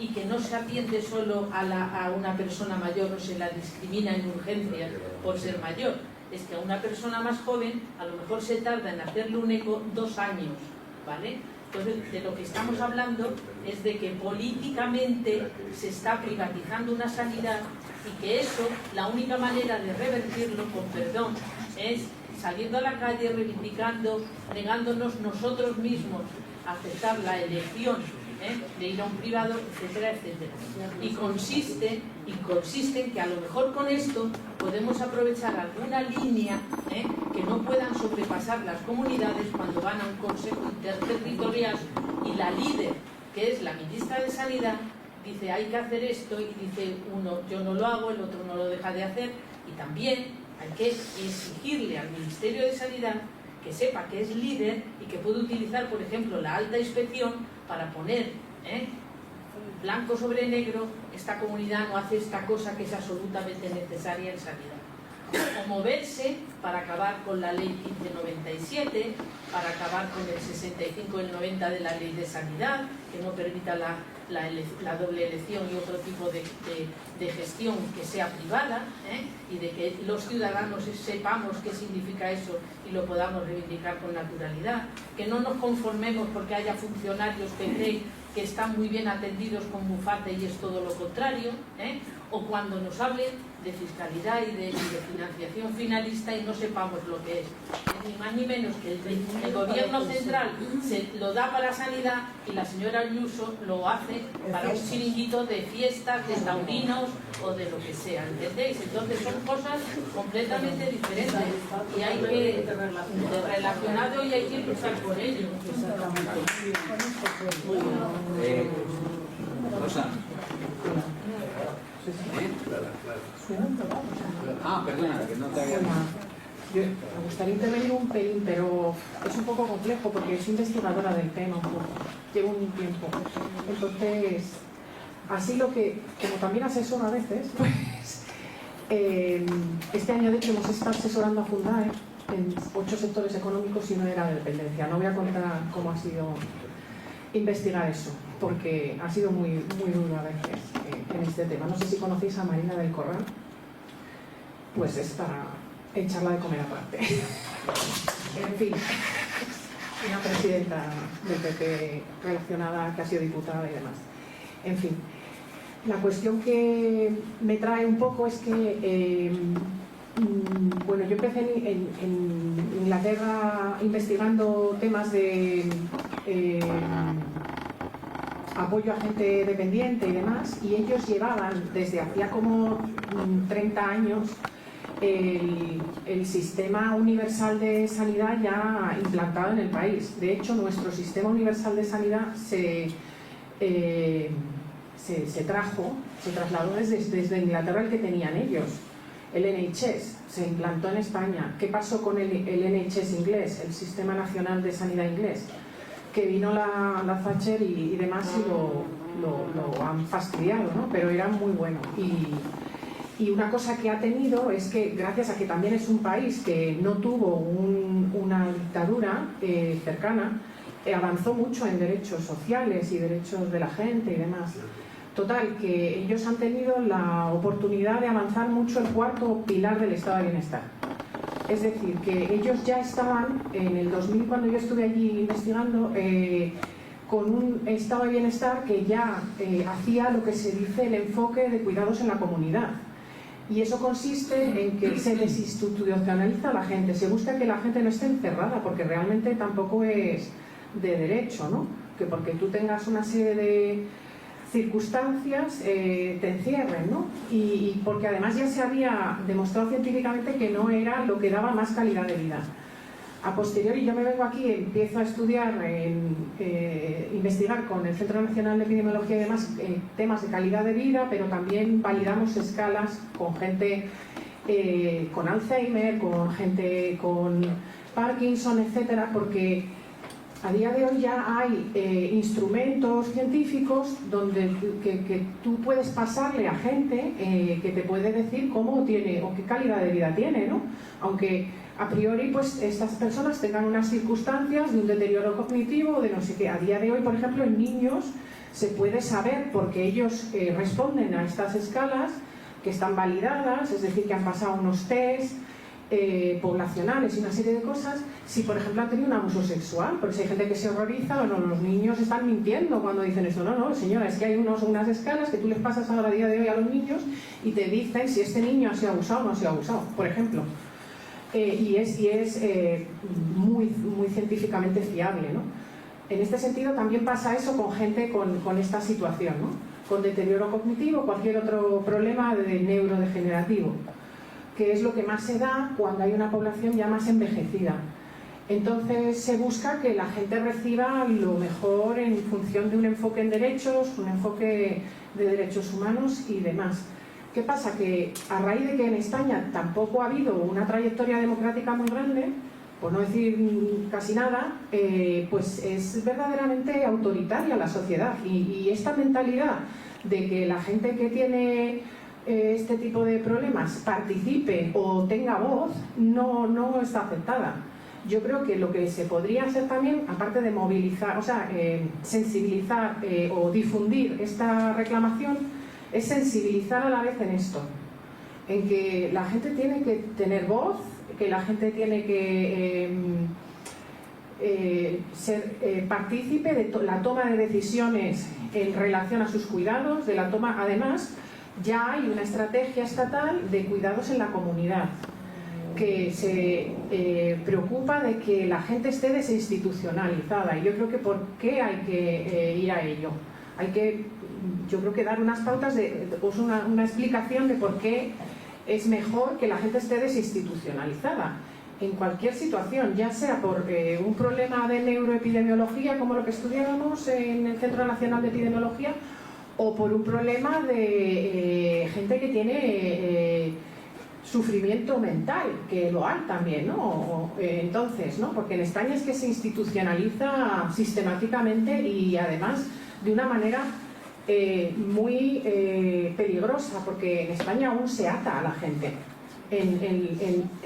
y que no se atiende solo a una persona mayor o se la discrimina en urgencias por ser mayor. Es que a una persona más joven a lo mejor se tarda en hacerle un eco 2 años, ¿vale? Entonces, de lo que estamos hablando es de que políticamente se está privatizando una sanidad y que eso, la única manera de revertirlo, con perdón, es saliendo a la calle, reivindicando, negándonos nosotros mismos a aceptar la elección de ir a un privado, etcétera, etcétera. Y consiste en que a lo mejor con esto podemos aprovechar alguna línea que no puedan sobrepasar las comunidades cuando van a un consejo interterritorial y la líder, que es la ministra de Sanidad, dice hay que hacer esto y dice uno yo no lo hago, el otro no lo deja de hacer, y también hay que exigirle al Ministerio de Sanidad que sepa que es líder y que puede utilizar, por ejemplo, la alta inspección para poner blanco sobre negro, esta comunidad no hace esta cosa que es absolutamente necesaria en sanidad. O moverse para acabar con la ley 1597, para acabar con el 65 y el 90 de la ley de sanidad, que no permita la doble elección y otro tipo de gestión que sea privada, y de que los ciudadanos sepamos qué significa eso y lo podamos reivindicar con naturalidad, que no nos conformemos porque haya funcionarios que creen que están muy bien atendidos con bufate y es todo lo contrario, o cuando nos hablen de fiscalidad y de financiación finalista y no sepamos lo que es. Ni más ni menos que el gobierno central se lo da para la sanidad y la señora Ayuso lo hace para un chiringuito de fiestas, de taurinos o de lo que sea, ¿entendéis? Entonces son cosas completamente diferentes y hay que relacionado y hay que luchar por ello. Rosa. Perdona, que no te había... Me gustaría intervenir un pelín, pero es un poco complejo porque soy investigadora del tema, llevo un tiempo. Entonces, así lo que, como también asesoro a veces, pues este año de hecho hemos estado asesorando a Fundae en 8 sectores económicos y no era de dependencia. No voy a contar cómo ha sido investigar eso, porque ha sido muy duro a veces en este tema. No sé si conocéis a Marina del Corral, pues es para echarla de comer aparte. En fin, una presidenta del PP relacionada que ha sido diputada y demás. En fin, la cuestión que me trae un poco es que bueno, yo empecé en Inglaterra investigando temas de apoyo a gente dependiente y demás, y ellos llevaban desde hacía como 30 años el sistema universal de sanidad ya implantado en el país. De hecho, nuestro sistema universal de sanidad se trasladó desde Inglaterra el que tenían ellos. El NHS se implantó en España. ¿Qué pasó con el NHS inglés, el Sistema Nacional de Sanidad inglés? Que vino la Thatcher y demás y lo han fastidiado, ¿no? Pero era muy bueno. Y una cosa que ha tenido es que, gracias a que también es un país que no tuvo una dictadura cercana, avanzó mucho en derechos sociales y derechos de la gente y demás. Total, que ellos han tenido la oportunidad de avanzar mucho el cuarto pilar del estado de bienestar. Es decir, que ellos ya estaban, en el 2000, cuando yo estuve allí investigando, con un estado de bienestar que ya hacía lo que se dice el enfoque de cuidados en la comunidad. Y eso consiste en que se desinstitucionaliza a la gente, se busca que la gente no esté encerrada, porque realmente tampoco es de derecho, ¿no? Que porque tú tengas una serie de circunstancias te encierren, ¿no? Y porque además ya se había demostrado científicamente que no era lo que daba más calidad de vida. A posteriori yo me vengo aquí y empiezo a estudiar, investigar con el Centro Nacional de Epidemiología y demás temas de calidad de vida, pero también validamos escalas con gente con Alzheimer, con gente con Parkinson, etcétera, porque a día de hoy ya hay instrumentos científicos donde que tú puedes pasarle a gente que te puede decir cómo tiene o qué calidad de vida tiene, ¿no? Aunque a priori pues estas personas tengan unas circunstancias de un deterioro cognitivo o de no sé qué. A día de hoy, por ejemplo, en niños se puede saber, porque ellos responden a estas escalas que están validadas, es decir, que han pasado unos test poblacionales y una serie de cosas, si por ejemplo han tenido un abuso sexual, porque si hay gente que se horroriza, o no, los niños están mintiendo cuando dicen esto. No, señora, es que hay unas escalas que tú les pasas ahora a día de hoy a los niños y te dicen si este niño ha sido abusado o no ha sido abusado, por ejemplo. Y es muy científicamente fiable, ¿no? En este sentido también pasa eso con gente con esta situación, ¿no? Con deterioro cognitivo, cualquier otro problema de neurodegenerativo, que es lo que más se da cuando hay una población ya más envejecida. Entonces se busca que la gente reciba lo mejor en función de un enfoque en derechos, un enfoque de derechos humanos y demás. ¿Qué pasa? Que a raíz de que en España tampoco ha habido una trayectoria democrática muy grande, por no decir casi nada, pues es verdaderamente autoritaria la sociedad. Y esta mentalidad de que la gente que tiene este tipo de problemas participe o tenga voz, no está aceptada. Yo creo que lo que se podría hacer también, aparte de movilizar, o sea, sensibilizar o difundir esta reclamación, es sensibilizar a la vez en esto, en que la gente tiene que tener voz, que la gente tiene que ser partícipe de la toma de decisiones en relación a sus cuidados, de la toma. Además, ya hay una estrategia estatal de cuidados en la comunidad que se preocupa de que la gente esté desinstitucionalizada, y yo creo que ¿por qué hay que ir a ello? Hay que, yo creo que dar unas pautas, una explicación de por qué es mejor que la gente esté desinstitucionalizada en cualquier situación, ya sea por un problema de neuroepidemiología como lo que estudiábamos en el Centro Nacional de Epidemiología, o por un problema de gente que tiene sufrimiento mental, que lo hay también, ¿no? Entonces, ¿no? Porque en España es que se institucionaliza sistemáticamente y además de una manera muy peligrosa, porque en España aún se ata a la gente.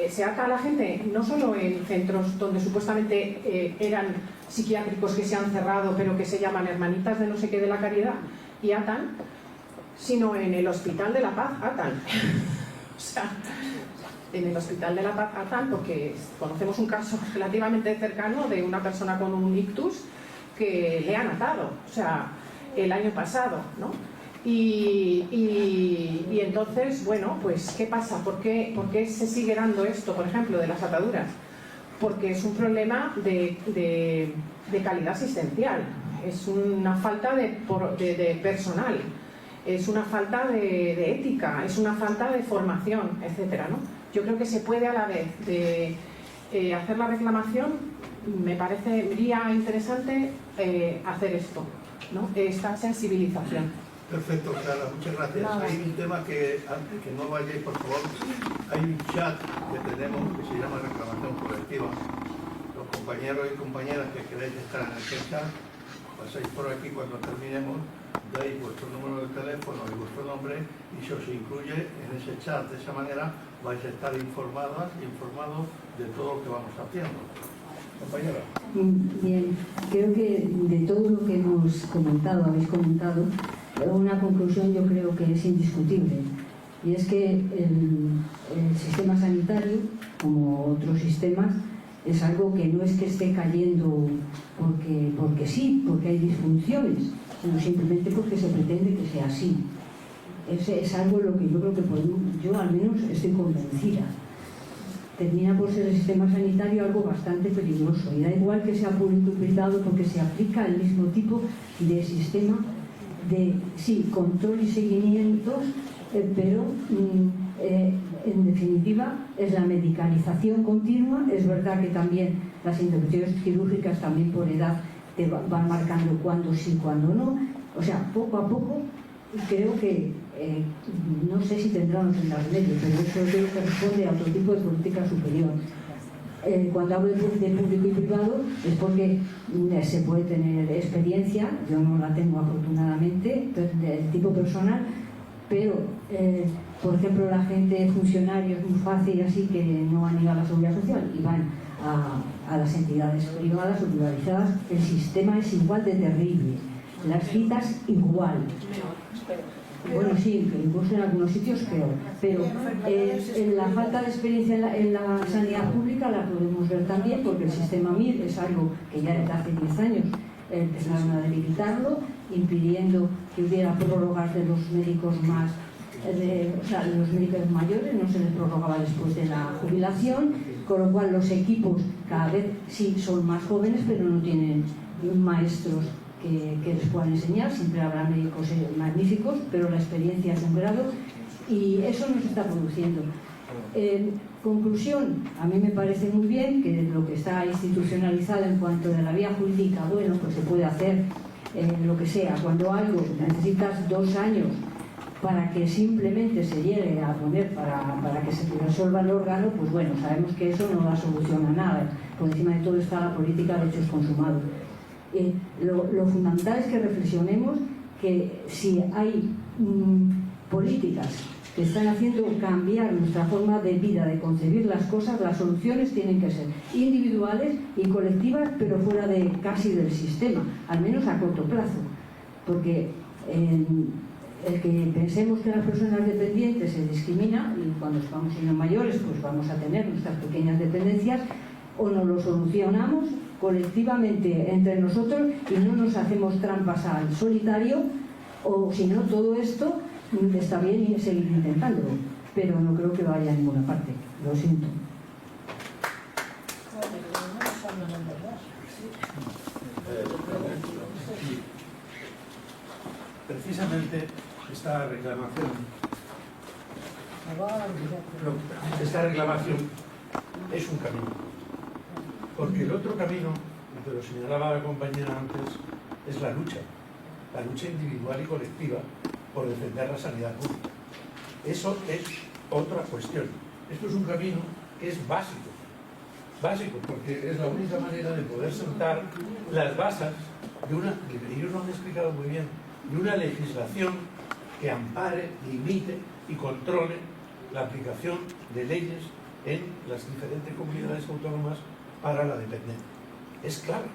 Se ata a la gente no solo en centros donde supuestamente eran psiquiátricos que se han cerrado, pero que se llaman hermanitas de no sé qué de la caridad, y atan, sino en el Hospital de la Paz atan. O sea, en el Hospital de la Paz atan, porque conocemos un caso relativamente cercano de una persona con un ictus que le han atado, o sea, el año pasado, ¿no? Y entonces, bueno, pues ¿qué pasa? ¿Por qué se sigue dando esto, por ejemplo, de las ataduras? Porque es un problema de calidad asistencial, es una falta de personal, es una falta de ética, es una falta de formación, etcétera, ¿no? Yo creo que se puede a la vez de hacer la reclamación, me parecería interesante hacer esto, ¿no? Esta sensibilización. Perfecto, Clara, muchas gracias. Hay un tema que, antes que no vayáis, por favor, hay un chat que tenemos que se llama Reclamación Colectiva. Los compañeros y compañeras que queréis estar en este chat, pasáis por aquí cuando terminemos, dais vuestro número de teléfono y vuestro nombre y se os incluye en ese chat. De esa manera vais a estar informados de todo lo que vamos haciendo. Compañera. Bien, creo que de todo lo que habéis comentado, una conclusión yo creo que es indiscutible, y es que el sistema sanitario, como otros sistemas, es algo que no es que esté cayendo porque sí, porque hay disfunciones, sino simplemente porque se pretende que sea así. Es algo en lo que yo creo que yo al menos estoy convencida. Termina por ser el sistema sanitario algo bastante peligroso, y da igual que sea público y privado, porque se aplica el mismo tipo de sistema de, sí, control y seguimientos, pero en definitiva es la medicalización continua. Es verdad que también las intervenciones quirúrgicas también por edad te van marcando cuándo sí, cuándo no. O sea, poco a poco creo que no sé si tendrán en las leyes, pero eso creo que responde a otro tipo de política superior. Cuando hablo de público y privado es porque se puede tener experiencia, yo no la tengo afortunadamente, del tipo personal, pero por ejemplo la gente funcionaria es muy fácil, así que no han ido a la seguridad social y van a las entidades privadas o privatizadas. El sistema es igual de terrible, las citas igual. Bueno, sí, incluso en algunos sitios peor, pero la falta de experiencia en la sanidad pública la podemos ver también, porque el sistema MIR es algo que ya desde hace 10 años empezaron a debilitarlo, impidiendo que hubiera prórrogas de los médicos más, o sea, los médicos mayores, no se les prorrogaba después de la jubilación, con lo cual los equipos cada vez sí son más jóvenes, pero no tienen maestros que les puedan enseñar. Siempre habrá médicos magníficos, pero la experiencia es un grado, y eso no se está produciendo. Conclusión, a mí me parece muy bien que lo que está institucionalizado en cuanto a la vía jurídica, bueno, pues se puede hacer lo que sea. Cuando algo necesitas 2 años para que simplemente se llegue a poner para que se resuelva el órgano, pues bueno, sabemos que eso no da solución a nada. Por encima de todo está la política de hechos consumados. Lo fundamental es que reflexionemos que si hay políticas que están haciendo cambiar nuestra forma de vida, de concebir las cosas, las soluciones tienen que ser individuales y colectivas, pero fuera casi del sistema, al menos a corto plazo, porque el que pensemos que las personas dependientes se discrimina, y cuando estamos siendo mayores pues vamos a tener nuestras pequeñas dependencias, o nos lo solucionamos colectivamente entre nosotros y no nos hacemos trampas al solitario, o si no, todo esto está bien seguir intentándolo, pero no creo que vaya a ninguna parte, lo siento. Precisamente esta reclamación es un camino, porque el otro camino, que lo señalaba la compañera antes, es la lucha individual y colectiva por defender la sanidad pública. Eso es otra cuestión. Esto es un camino que es básico, porque es la única manera de poder sentar las bases de una, y ellos lo han explicado muy bien, de una legislación que ampare, limite y controle la aplicación de leyes en las diferentes comunidades autónomas para la dependencia. Es clave,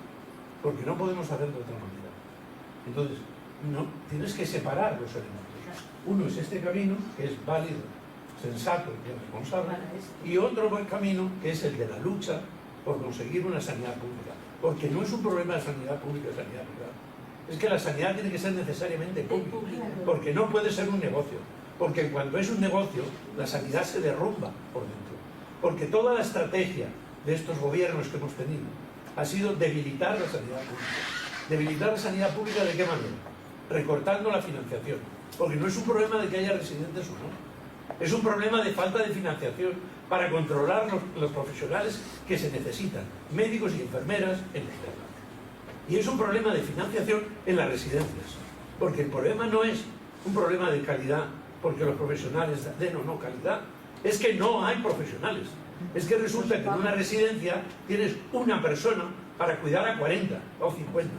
porque no podemos hacerlo de otra manera. Entonces, no, tienes que separar los elementos. Uno es este camino, que es válido, sensato y responsable, y otro buen camino, que es el de la lucha por conseguir una sanidad pública. Porque no es un problema de sanidad pública y sanidad privada. Es que la sanidad tiene que ser necesariamente pública, porque no puede ser un negocio. Porque cuando es un negocio, la sanidad se derrumba por dentro. Porque toda la estrategia de estos gobiernos que hemos tenido ha sido debilitar la sanidad pública. ¿Debilitar la sanidad pública de qué manera? Recortando la financiación. Porque no es un problema de que haya residentes o no. Es un problema de falta de financiación para controlar los profesionales que se necesitan, médicos y enfermeras en los temas. Y es un problema de financiación en las residencias. Porque el problema no es un problema de calidad, porque los profesionales den o no calidad. Es que no hay profesionales. Es que resulta que en una residencia tienes una persona para cuidar a 40 o 50.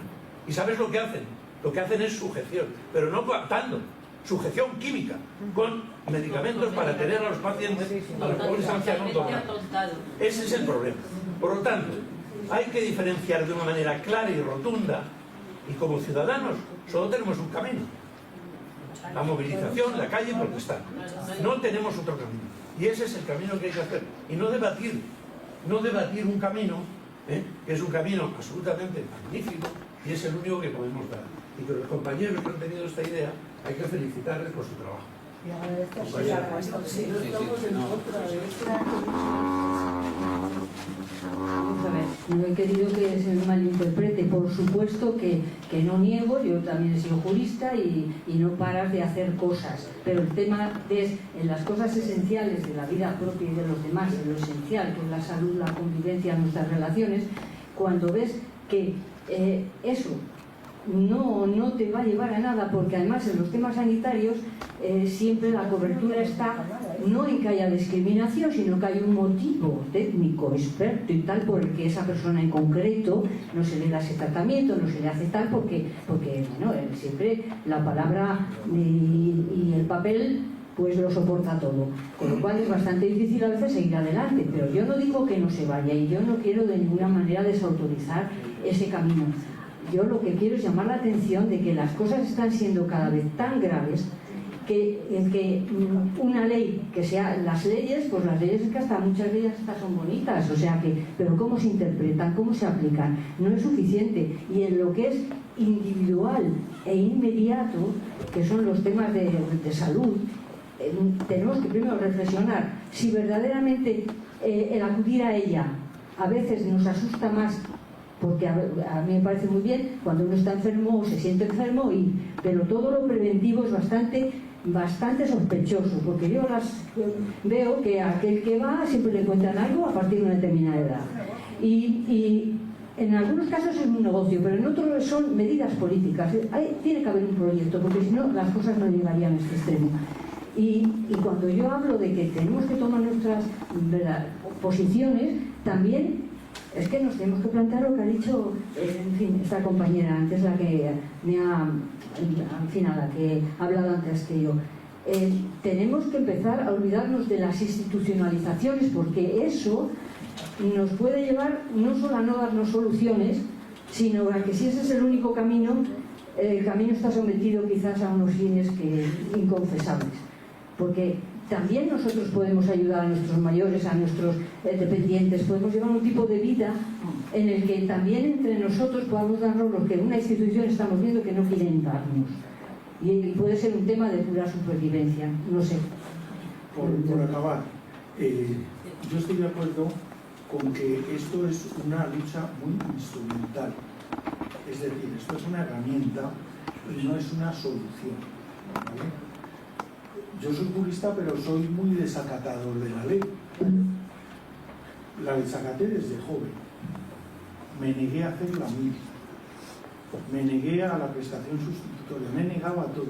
¿Y sabes lo que hacen? Lo que hacen es sujeción, pero no coaptando, sujeción química, con medicamentos para tener a los pacientes, a los pobres ancianos dotados. Ese es el problema. Por lo tanto, hay que diferenciar de una manera clara y rotunda, y como ciudadanos solo tenemos un camino: la movilización, la calle, protestar. No tenemos otro camino. Y ese es el camino que hay que hacer. Y no debatir un camino, que es un camino absolutamente magnífico, y es el único que podemos dar. Y que los compañeros que han tenido esta idea, hay que felicitarles por su trabajo. No he querido que se me malinterprete. Por supuesto que no niego, yo también he sido jurista y no paras de hacer cosas, pero el tema es en las cosas esenciales de la vida propia y de los demás, en lo esencial que es la salud, la convivencia, nuestras relaciones, cuando ves que eso no te va a llevar a nada, porque además en los temas sanitarios siempre la cobertura está no en que haya discriminación, sino que hay un motivo técnico, experto y tal, por el que esa persona en concreto no se le da ese tratamiento, no se le hace tal, porque bueno, siempre la palabra y el papel pues lo soporta todo, con lo cual es bastante difícil a veces seguir adelante, pero yo no digo que no se vaya y yo no quiero de ninguna manera desautorizar ese camino. Yo lo que quiero es llamar la atención de que las cosas están siendo cada vez tan graves que una ley, que sea las leyes, pues las leyes es que hasta muchas de ellas hasta son bonitas, o sea que, pero cómo se interpretan, cómo se aplican, no es suficiente. Y en lo que es individual e inmediato, que son los temas de salud, tenemos que primero reflexionar si verdaderamente el acudir a ella a veces nos asusta más, porque a mí me parece muy bien cuando uno está enfermo o se siente enfermo, pero todo lo preventivo es bastante sospechoso, porque yo veo que a aquel que va siempre le encuentran algo a partir de una determinada edad y En algunos casos es un negocio, pero en otros son medidas políticas. Tiene que haber un proyecto, porque si no las cosas no llegarían a este extremo. Y cuando yo hablo de que tenemos que tomar nuestras posiciones, también es que nos tenemos que plantear lo que ha dicho, en fin, esta compañera antes, la que me ha, en fin, a la que ha hablado antes que yo. Tenemos que empezar a olvidarnos de las institucionalizaciones, porque eso nos puede llevar no solo a no darnos soluciones, sino a que si ese es el único camino, el camino está sometido quizás a unos fines inconfesables. Porque también nosotros podemos ayudar a nuestros mayores, a nuestros dependientes, podemos llevar un tipo de vida en el que también entre nosotros podamos darnos lo que en una institución estamos viendo que no quieren darnos. Y puede ser un tema de pura supervivencia, no sé. Por acabar, yo estoy de acuerdo con que esto es una lucha muy instrumental. Es decir, esto es una herramienta y no es una solución, ¿vale? Yo soy jurista, pero soy muy desacatador de la ley. La desacaté desde joven. Me negué a hacer la mil. Me negué a la prestación sustitutoria. Me he negado a todo.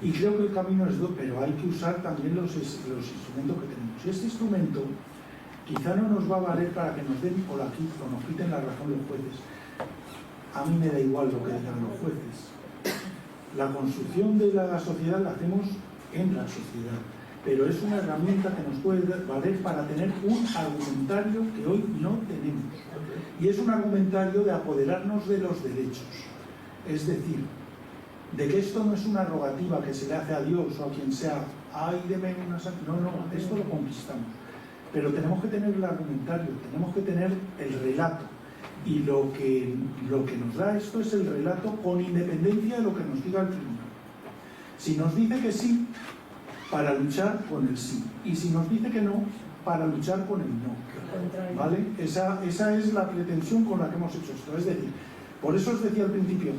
Y creo que el camino es pero hay que usar también los instrumentos que tenemos. Y este instrumento quizá no nos va a valer para que nos den o nos quiten la razón los jueces. A mí me da igual lo que digan los jueces. La construcción de la sociedad la hacemos en la sociedad, pero es una herramienta que nos puede valer para tener un argumentario que hoy no tenemos, y es un argumentario de apoderarnos de los derechos, es decir, de que esto no es una rogativa que se le hace a Dios o a quien sea, ay, deme una... No, esto lo conquistamos, pero tenemos que tener el argumentario, tenemos que tener el relato, y lo que nos da esto es el relato con independencia de lo que nos diga el tribunal. Si nos dice que sí, para luchar con el sí. Y si nos dice que no, para luchar con el no. ¿Vale? Esa es la pretensión con la que hemos hecho esto. Es decir, por eso os decía al principio,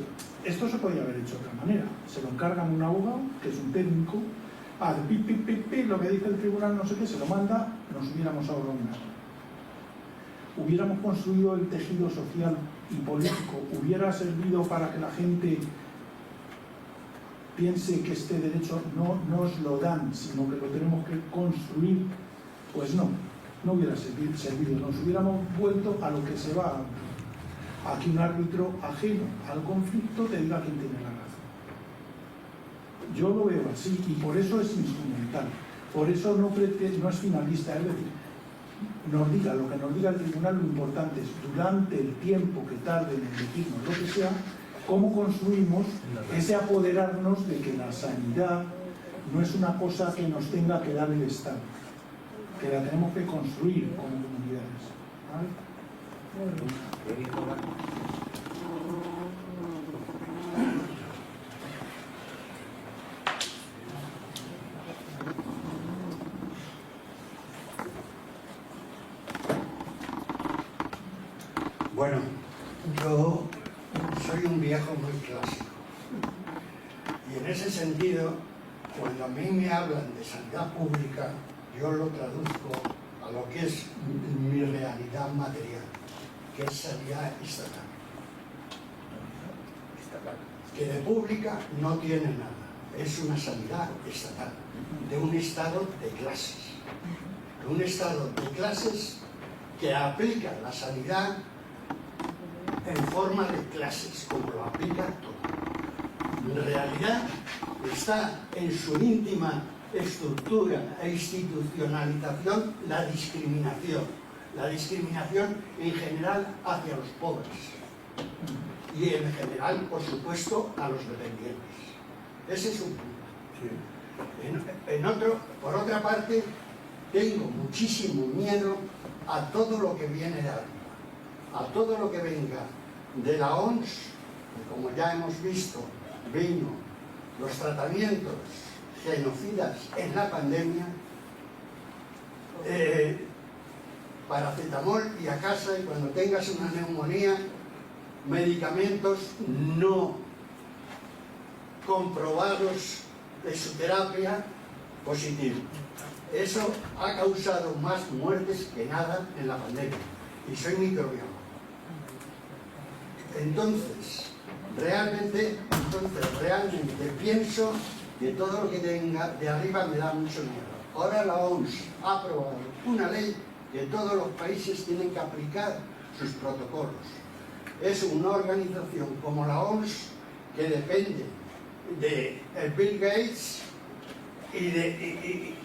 esto se podía haber hecho de otra manera. Se lo encargan a un abogado, que es un técnico, hace pi, lo que dice el tribunal, no sé qué, se lo manda, nos hubiéramos ahorrado una hora. Hubiéramos construido el tejido social y político, hubiera servido para que la gente piense que este derecho no nos lo dan, sino que lo tenemos que construir. Pues no hubiera servido, nos hubiéramos vuelto a lo que se va a que un árbitro ajeno al conflicto te diga quién tiene la razón. Yo lo veo así, y por eso es instrumental, por eso no es finalista, es decir, nos diga lo que nos diga el tribunal, lo importante es, durante el tiempo que tarde en decirnos lo que sea, cómo construimos ese apoderarnos de que la sanidad no es una cosa que nos tenga que dar el Estado, que la tenemos que construir como comunidades. ¿Vale? Bueno, yo soy un viejo muy clásico y en ese sentido, cuando a mí me hablan de sanidad pública, yo lo traduzco a lo que es mi realidad material, que es sanidad estatal. Que de pública no tiene nada, es una sanidad estatal, de un estado de clases, de un estado de clases que aplica la sanidad en forma de clases, como lo aplica todo. En realidad está en su íntima estructura e institucionalización la discriminación en general hacia los pobres y en general, por supuesto, a los dependientes. Ese es un punto. Por otra parte, tengo muchísimo miedo a todo lo que viene de arriba, a todo lo que venga de la OMS, que como ya hemos visto, vino los tratamientos genocidas en la pandemia, paracetamol y a casa, y cuando tengas una neumonía, medicamentos no comprobados de su terapia positiva. Eso ha causado más muertes que nada en la pandemia. Y soy microbiólogo. Entonces, realmente pienso que todo lo que venga de arriba me da mucho miedo. Ahora la OMS ha aprobado una ley que todos los países tienen que aplicar sus protocolos. Es una organización como la OMS que depende de Bill Gates y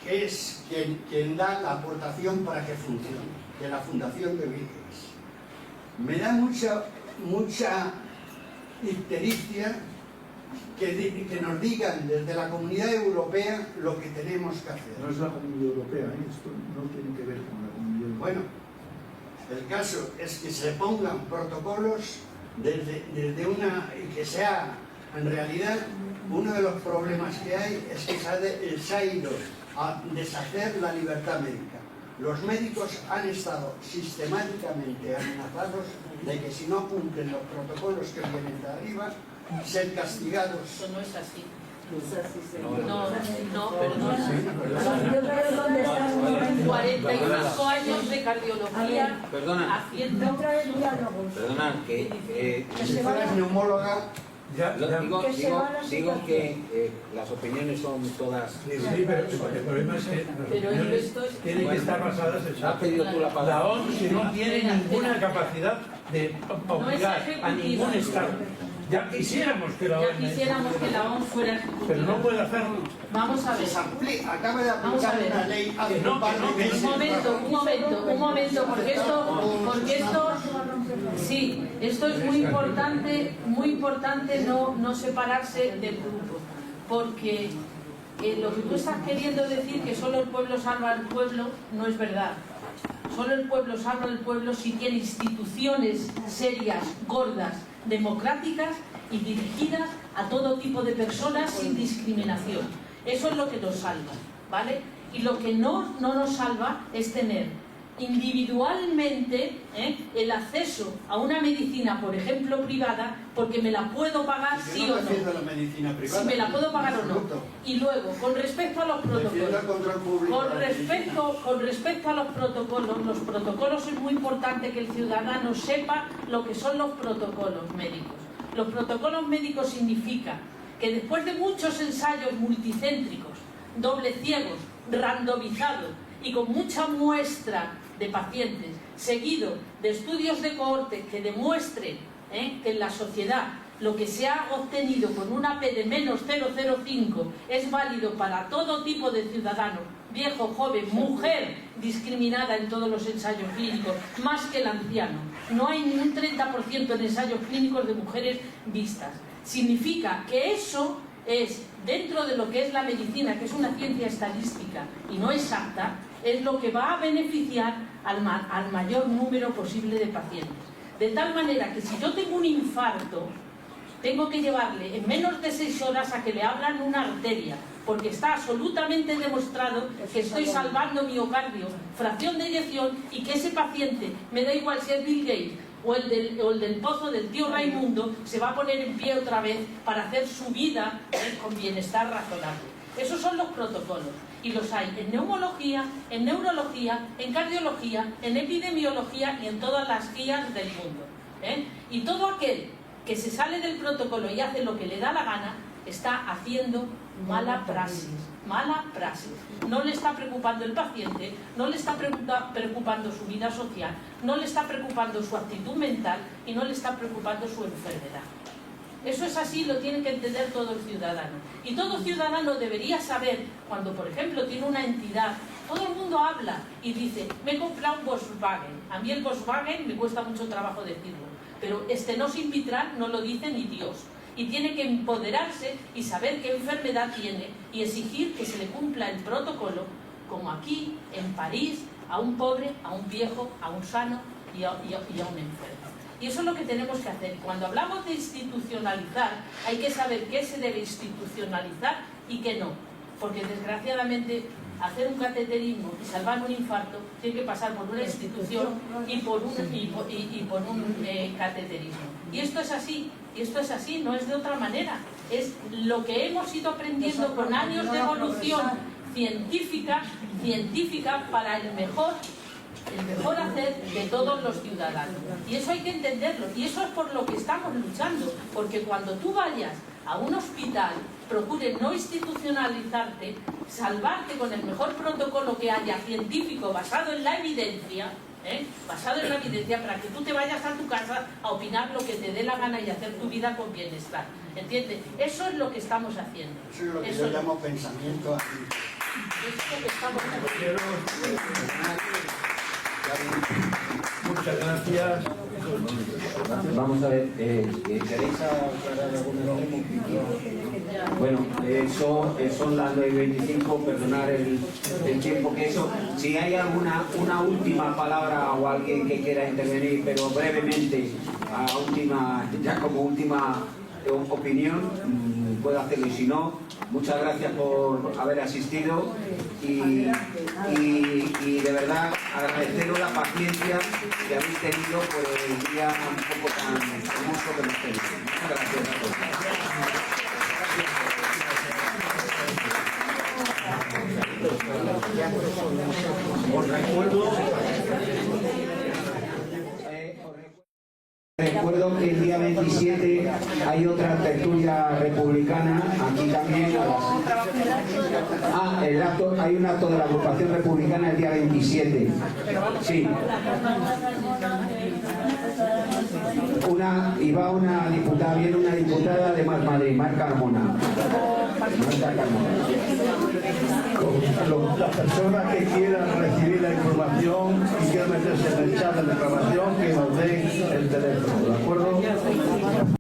que es quien da la aportación para que funcione, de la fundación de Bill Gates. Me da mucha ictericia que nos digan desde la Comunidad Europea lo que tenemos que hacer. No es la Comunidad Europea, esto no tiene que ver con la Comunidad Europea. Bueno, el caso es que se pongan protocolos desde una... y que sea, en realidad, uno de los problemas que hay es que se ha ido a deshacer la libertad médica. Los médicos han estado sistemáticamente amenazados de que si no cumplen los protocolos que vienen de arriba, ser castigados. Eso no es así. No, Yo creo dónde está el momento. 45 años de cardiología haciendo... Perdona, que Si fueras neumóloga, digo que las opiniones son todas... Sí, pero el problema es que las opiniones tienen que estar basadas en... Has pedido tú la palabra. La OMS no tiene ninguna capacidad de obligar a ningún Estado. Ya quisiéramos que la OMS fuera ejecutiva. Pero no puede hacerlo. Vamos a ver. acaba de aplicar una ley hace un par de meses. Un momento, porque esto, sí, esto es muy importante no separarse del grupo, porque lo que tú estás queriendo decir que solo el pueblo salva al pueblo no es verdad. Solo el pueblo salva al pueblo si tiene instituciones serias, gordas, democráticas y dirigidas a todo tipo de personas sin discriminación. Eso es lo que nos salva, ¿vale? Y lo que no nos salva es tener individualmente el acceso a una medicina, por ejemplo, privada, porque me la puedo pagar sí o no. Si me la puedo pagar o no. Y luego, con respecto a los protocolos, con respecto a los protocolos es muy importante que el ciudadano sepa lo que son los protocolos médicos. Los protocolos médicos significa que después de muchos ensayos multicéntricos, doble ciegos, randomizados y con mucha muestra de pacientes, seguido de estudios de cohorte que demuestren que en la sociedad lo que se ha obtenido con una P de menos 0,05 es válido para todo tipo de ciudadano, viejo, joven, mujer discriminada en todos los ensayos clínicos, más que el anciano. No hay ni un 30% en ensayos clínicos de mujeres vistas. Significa que eso es, dentro de lo que es la medicina, que es una ciencia estadística y no exacta, es lo que va a beneficiar al mayor número posible de pacientes. De tal manera que si yo tengo un infarto, tengo que llevarle en menos de 6 horas a que le abran una arteria, porque está absolutamente demostrado que estoy salvando miocardio, fracción de eyección, y que ese paciente, me da igual si es Bill Gates o el del pozo del tío Raimundo, se va a poner en pie otra vez para hacer su vida con bienestar razonable. Esos son los protocolos, y los hay en neumología, en neurología, en cardiología, en epidemiología y en todas las guías del mundo. Y todo aquel que se sale del protocolo y hace lo que le da la gana, está haciendo mala praxis. No le está preocupando el paciente, no le está preocupando su vida social, no le está preocupando su actitud mental y no le está preocupando su enfermedad. Eso es así, lo tiene que entender todo el ciudadano. Y todo ciudadano debería saber, cuando por ejemplo tiene una entidad, todo el mundo habla y dice, me he comprado un Volkswagen. A mí el Volkswagen me cuesta mucho trabajo decirlo, pero estenosis invitral no lo dice ni Dios. Y tiene que empoderarse y saber qué enfermedad tiene y exigir que se le cumpla el protocolo, como aquí, en París, a un pobre, a un viejo, a un sano y a un enfermo. Y eso es lo que tenemos que hacer. Cuando hablamos de institucionalizar, hay que saber qué se debe institucionalizar y qué no. Porque desgraciadamente hacer un cateterismo y salvar un infarto tiene que pasar por una institución y por un cateterismo. Y esto es así, no es de otra manera. Es lo que hemos ido aprendiendo con años de evolución científica para el mejor el mejor hacer de todos los ciudadanos. Y eso hay que entenderlo, y eso es por lo que estamos luchando, porque cuando tú vayas a un hospital, procure no institucionalizarte, salvarte con el mejor protocolo que haya científico basado en la evidencia, para que tú te vayas a tu casa a opinar lo que te dé la gana y hacer tu vida con bienestar. ¿Entiendes? Eso es lo que estamos haciendo. Eso es lo que yo llamo pensamiento aquí. Eso es lo que estamos haciendo. Muchas gracias. Vamos a ver, ¿queréis aclarar alguna cosa? Bueno, son las 9:25, perdonar el tiempo que eso. Si hay una última palabra o alguien que quiera intervenir, pero brevemente, ya como última opinión, puedo hacerlo, y si no, muchas gracias por haber asistido y de verdad agradeceros la paciencia que habéis tenido por el día un poco tan hermoso que hemos tenido. Muchas gracias a todos. Os recuerdo que el día 27 hay otra tertulia republicana, aquí también. Hay un acto de la agrupación republicana el día 27. Sí. Viene una diputada de Más Madrid, Mar Carmona. Las personas que quieran recibir la información y quieran meterse en el chat de la reclamación, que nos den el